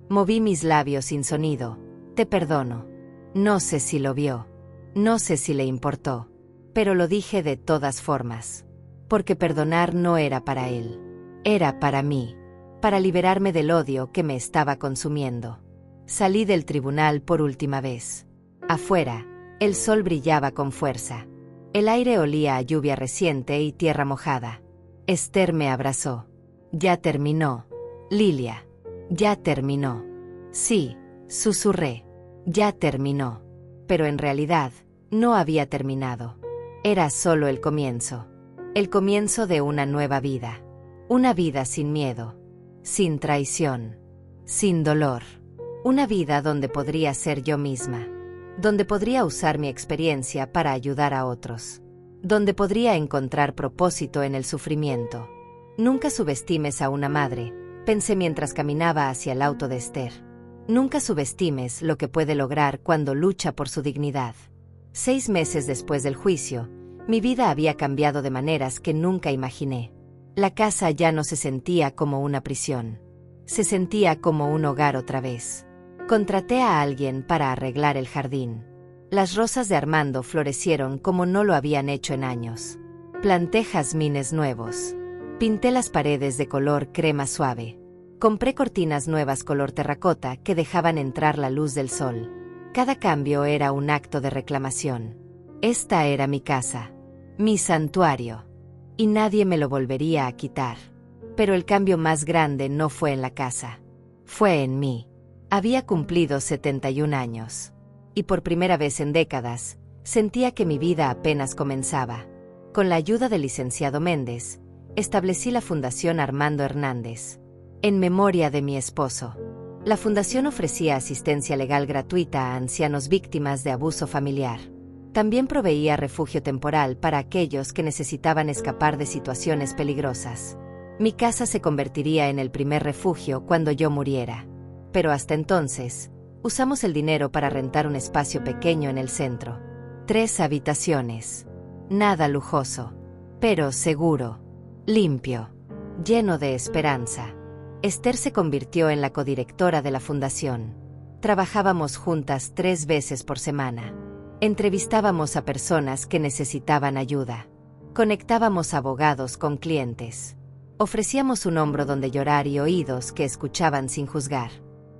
Moví mis labios sin sonido. Te perdono. No sé si lo vio. No sé si le importó. Pero lo dije de todas formas. Porque perdonar no era para él. Era para mí. Para liberarme del odio que me estaba consumiendo. Salí del tribunal por última vez. Afuera, el sol brillaba con fuerza. El aire olía a lluvia reciente y tierra mojada. Esther me abrazó. Ya terminó. Lilia. Ya terminó. Sí, susurré. Ya terminó. Pero en realidad, no había terminado. Era solo el comienzo. El comienzo de una nueva vida. Una vida sin miedo. Sin traición. Sin dolor. Una vida donde podría ser yo misma. Donde podría usar mi experiencia para ayudar a otros. Donde podría encontrar propósito en el sufrimiento. Nunca subestimes a una madre, pensé mientras caminaba hacia el auto de Esther. Nunca subestimes lo que puede lograr cuando lucha por su dignidad. 6 meses después del juicio, mi vida había cambiado de maneras que nunca imaginé. La casa ya no se sentía como una prisión. Se sentía como un hogar otra vez. Contraté a alguien para arreglar el jardín. Las rosas de Armando florecieron como no lo habían hecho en años. Planté jazmines nuevos. Pinté las paredes de color crema suave. Compré cortinas nuevas color terracota que dejaban entrar la luz del sol. Cada cambio era un acto de reclamación. Esta era mi casa, mi santuario, y nadie me lo volvería a quitar. Pero el cambio más grande no fue en la casa, fue en mí. Había cumplido 71 años, y por primera vez en décadas, sentía que mi vida apenas comenzaba. Con la ayuda del licenciado Méndez, establecí la Fundación Armando Hernández, en memoria de mi esposo. La fundación ofrecía asistencia legal gratuita a ancianos víctimas de abuso familiar. También proveía refugio temporal para aquellos que necesitaban escapar de situaciones peligrosas. Mi casa se convertiría en el primer refugio cuando yo muriera. Pero hasta entonces, usamos el dinero para rentar un espacio pequeño en el centro. 3 habitaciones. Nada lujoso, pero seguro, limpio, lleno de esperanza. Esther se convirtió en la codirectora de la fundación. Trabajábamos juntas 3 veces por semana. Entrevistábamos a personas que necesitaban ayuda. Conectábamos abogados con clientes. Ofrecíamos un hombro donde llorar y oídos que escuchaban sin juzgar.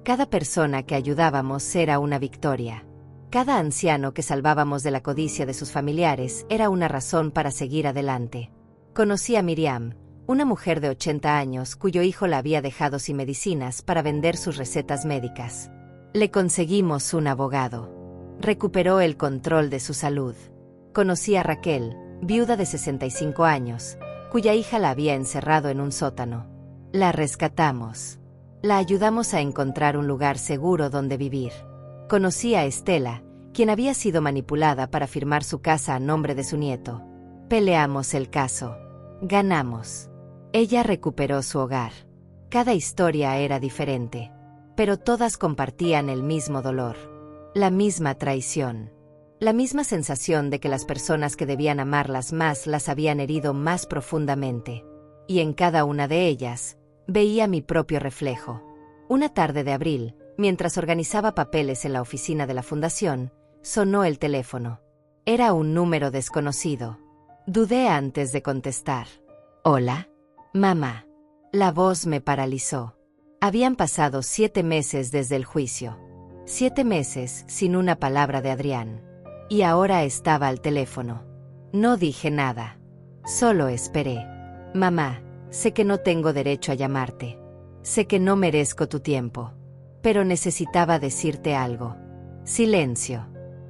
Cada persona que ayudábamos era una victoria. Cada anciano que salvábamos de la codicia de sus familiares era una razón para seguir adelante. Conocí a Miriam, una mujer de 80 años cuyo hijo la había dejado sin medicinas para vender sus recetas médicas. Le conseguimos un abogado. Recuperó el control de su salud. Conocí a Raquel, viuda de 65 años, cuya hija la había encerrado en un sótano. La rescatamos. La ayudamos a encontrar un lugar seguro donde vivir. Conocí a Estela, quien había sido manipulada para firmar su casa a nombre de su nieto. Peleamos el caso. Ganamos. Ella recuperó su hogar. Cada historia era diferente, pero todas compartían el mismo dolor, la misma traición, la misma sensación de que las personas que debían amarlas más las habían herido más profundamente. Y en cada una de ellas, veía mi propio reflejo. Una tarde de abril, mientras organizaba papeles en la oficina de la fundación, sonó el teléfono. Era un número desconocido. Dudé antes de contestar. ¿Hola? Mamá. La voz me paralizó. Habían pasado 7 meses desde el juicio. 7 meses sin una palabra de Adrián. Y ahora estaba al teléfono. No dije nada. Solo esperé. Mamá, sé que no tengo derecho a llamarte. Sé que no merezco tu tiempo. Pero necesitaba decirte algo. Silencio.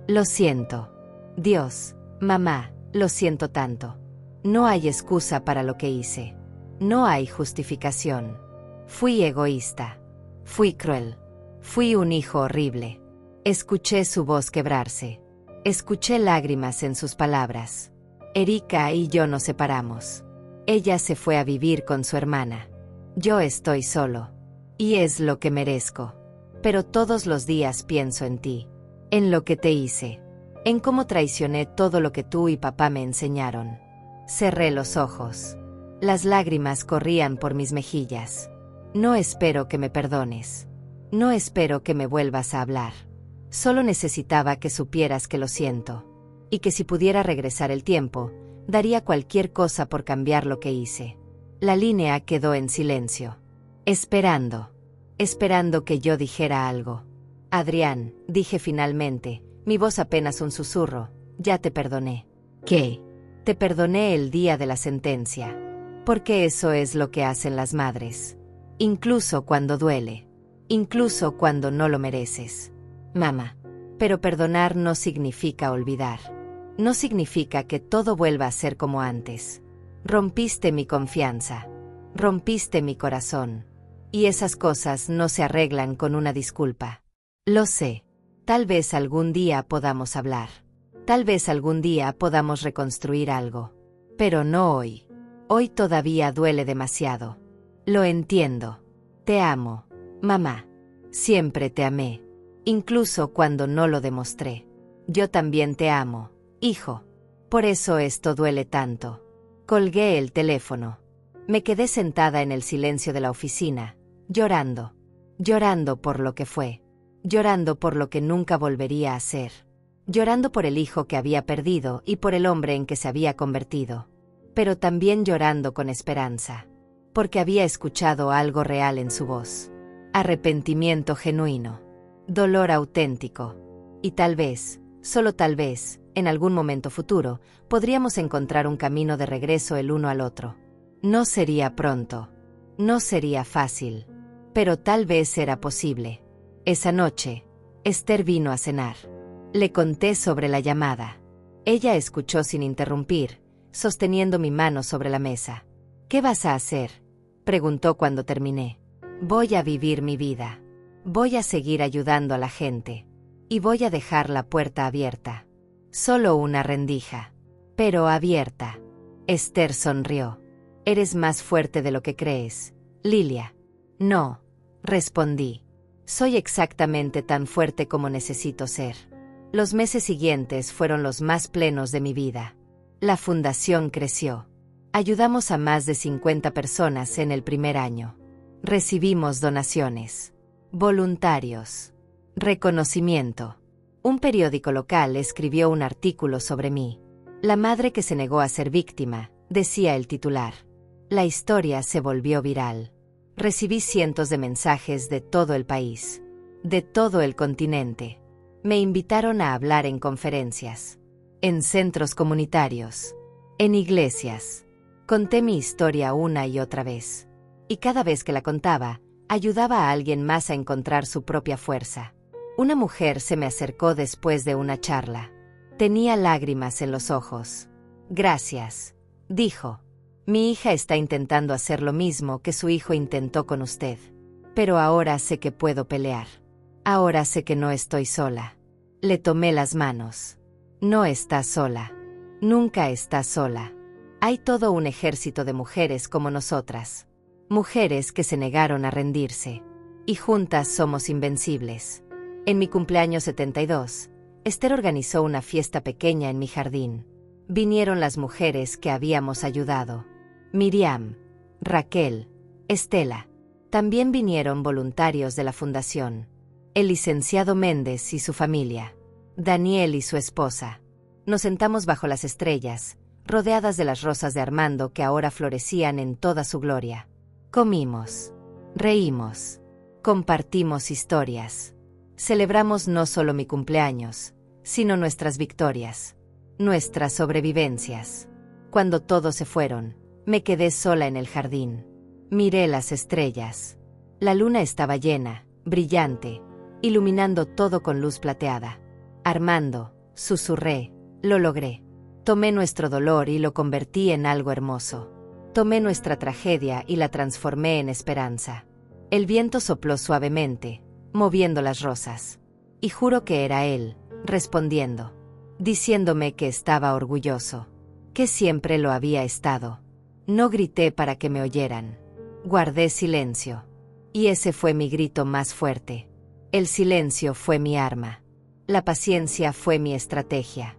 Lo siento. Dios, mamá, lo siento tanto. No hay excusa para lo que hice. No hay justificación. Fui egoísta. Fui cruel. Fui un hijo horrible. Escuché su voz quebrarse. Escuché lágrimas en sus palabras. Erika y yo nos separamos. Ella se fue a vivir con su hermana. Yo estoy solo. Y es lo que merezco. Pero todos los días pienso en ti. En lo que te hice. En cómo traicioné todo lo que tú y papá me enseñaron. Cerré los ojos. Las lágrimas corrían por mis mejillas. No espero que me perdones. No espero que me vuelvas a hablar. Solo necesitaba que supieras que lo siento. Y que si pudiera regresar el tiempo, daría cualquier cosa por cambiar lo que hice. La línea quedó en silencio. Esperando. Esperando que yo dijera algo. Adrián, dije finalmente, mi voz apenas un susurro, ya te perdoné. ¿Qué? Te perdoné el día de la sentencia. Porque eso es lo que hacen las madres. Incluso cuando duele. Incluso cuando no lo mereces. Mamá. Pero perdonar no significa olvidar. No significa que todo vuelva a ser como antes. Rompiste mi confianza. Rompiste mi corazón. Y esas cosas no se arreglan con una disculpa. Lo sé. Tal vez algún día podamos hablar. Tal vez algún día podamos reconstruir algo. Pero no hoy. Hoy todavía duele demasiado. Lo entiendo. Te amo, mamá. Siempre te amé. Incluso cuando no lo demostré. Yo también te amo, hijo. Por eso esto duele tanto. Colgué el teléfono. Me quedé sentada en el silencio de la oficina, llorando. Llorando por lo que fue. Llorando por lo que nunca volvería a ser. Llorando por el hijo que había perdido y por el hombre en que se había convertido. pero también llorando con esperanza, porque había escuchado algo real en su voz. Arrepentimiento genuino, dolor auténtico, y tal vez, solo tal vez, en algún momento futuro, podríamos encontrar un camino de regreso el uno al otro. No sería pronto, no sería fácil, pero tal vez era posible. Esa noche, Esther vino a cenar. Le conté sobre la llamada. Ella escuchó sin interrumpir, sosteniendo mi mano sobre la mesa. ¿Qué vas a hacer?, preguntó cuando terminé. Voy a vivir mi vida. Voy a seguir ayudando a la gente. Y voy a dejar la puerta abierta. Solo una rendija, pero abierta. Esther sonrió. Eres más fuerte de lo que crees, Lilia. No, respondí. Soy exactamente tan fuerte como necesito ser. Los meses siguientes fueron los más plenos de mi vida. La fundación creció. Ayudamos a más de 50 personas en el primer año. Recibimos donaciones, voluntarios, reconocimiento. Un periódico local escribió un artículo sobre mí. La madre que se negó a ser víctima, decía el titular. La historia se volvió viral. Recibí cientos de mensajes de todo el país, de todo el continente. Me invitaron a hablar en conferencias, en centros comunitarios, en iglesias. Conté mi historia una y otra vez. Y cada vez que la contaba, ayudaba a alguien más a encontrar su propia fuerza. Una mujer se me acercó después de una charla. Tenía lágrimas en los ojos. Gracias, dijo. Mi hija está intentando hacer lo mismo que su hijo intentó con usted. Pero ahora sé que puedo pelear. Ahora sé que no estoy sola. Le tomé las manos. No estás sola. Nunca estás sola. Hay todo un ejército de mujeres como nosotras. Mujeres que se negaron a rendirse. Y juntas somos invencibles. En mi cumpleaños 72, Esther organizó una fiesta pequeña en mi jardín. Vinieron las mujeres que habíamos ayudado. Miriam, Raquel, Estela. También vinieron voluntarios de la fundación. El licenciado Méndez y su familia. Daniel y su esposa. Nos sentamos bajo las estrellas, rodeadas de las rosas de Armando que ahora florecían en toda su gloria. Comimos. Reímos. Compartimos historias. Celebramos no solo mi cumpleaños, sino nuestras victorias. Nuestras sobrevivencias. Cuando todos se fueron, me quedé sola en el jardín. Miré las estrellas. La luna estaba llena, brillante, iluminando todo con luz plateada. Armando, susurré, lo logré. Tomé nuestro dolor y lo convertí en algo hermoso. Tomé nuestra tragedia y la transformé en esperanza. El viento sopló suavemente, moviendo las rosas. Y juro que era él, respondiendo, diciéndome que estaba orgulloso, que siempre lo había estado. No grité para que me oyeran. Guardé silencio. Y ese fue mi grito más fuerte. El silencio fue mi arma. La paciencia fue mi estrategia.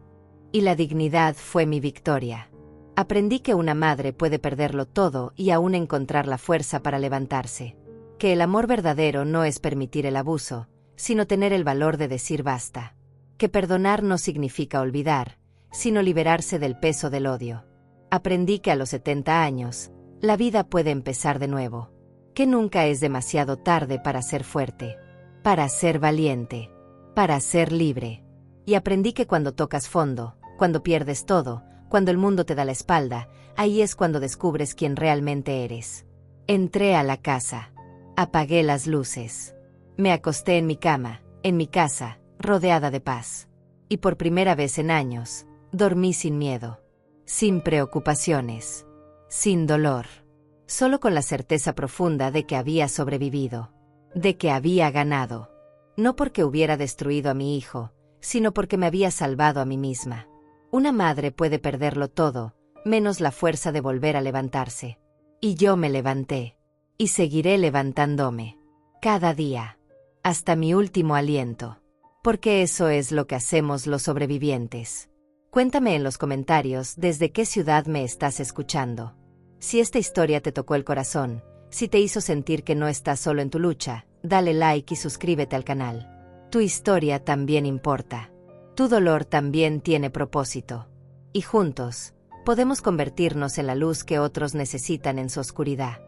Y la dignidad fue mi victoria. Aprendí que una madre puede perderlo todo y aún encontrar la fuerza para levantarse. Que el amor verdadero no es permitir el abuso, sino tener el valor de decir basta. Que perdonar no significa olvidar, sino liberarse del peso del odio. Aprendí que a los 70 años, la vida puede empezar de nuevo. Que nunca es demasiado tarde para ser fuerte, para ser valiente, para ser libre. Y aprendí que cuando tocas fondo, cuando pierdes todo, cuando el mundo te da la espalda, ahí es cuando descubres quién realmente eres. Entré a la casa. Apagué las luces. Me acosté en mi cama, en mi casa, rodeada de paz. Y por primera vez en años, dormí sin miedo, sin preocupaciones, sin dolor, solo con la certeza profunda de que había sobrevivido, de que había ganado. No porque hubiera destruido a mi hijo, sino porque me había salvado a mí misma. Una madre puede perderlo todo, menos la fuerza de volver a levantarse. Y yo me levanté. Y seguiré levantándome. Cada día. Hasta mi último aliento. Porque eso es lo que hacemos los sobrevivientes. Cuéntame en los comentarios desde qué ciudad me estás escuchando. Si esta historia te tocó el corazón, si te hizo sentir que no estás solo en tu lucha, dale like y suscríbete al canal. Tu historia también importa. Tu dolor también tiene propósito. Y juntos, Podemos convertirnos en la luz que otros necesitan en su oscuridad.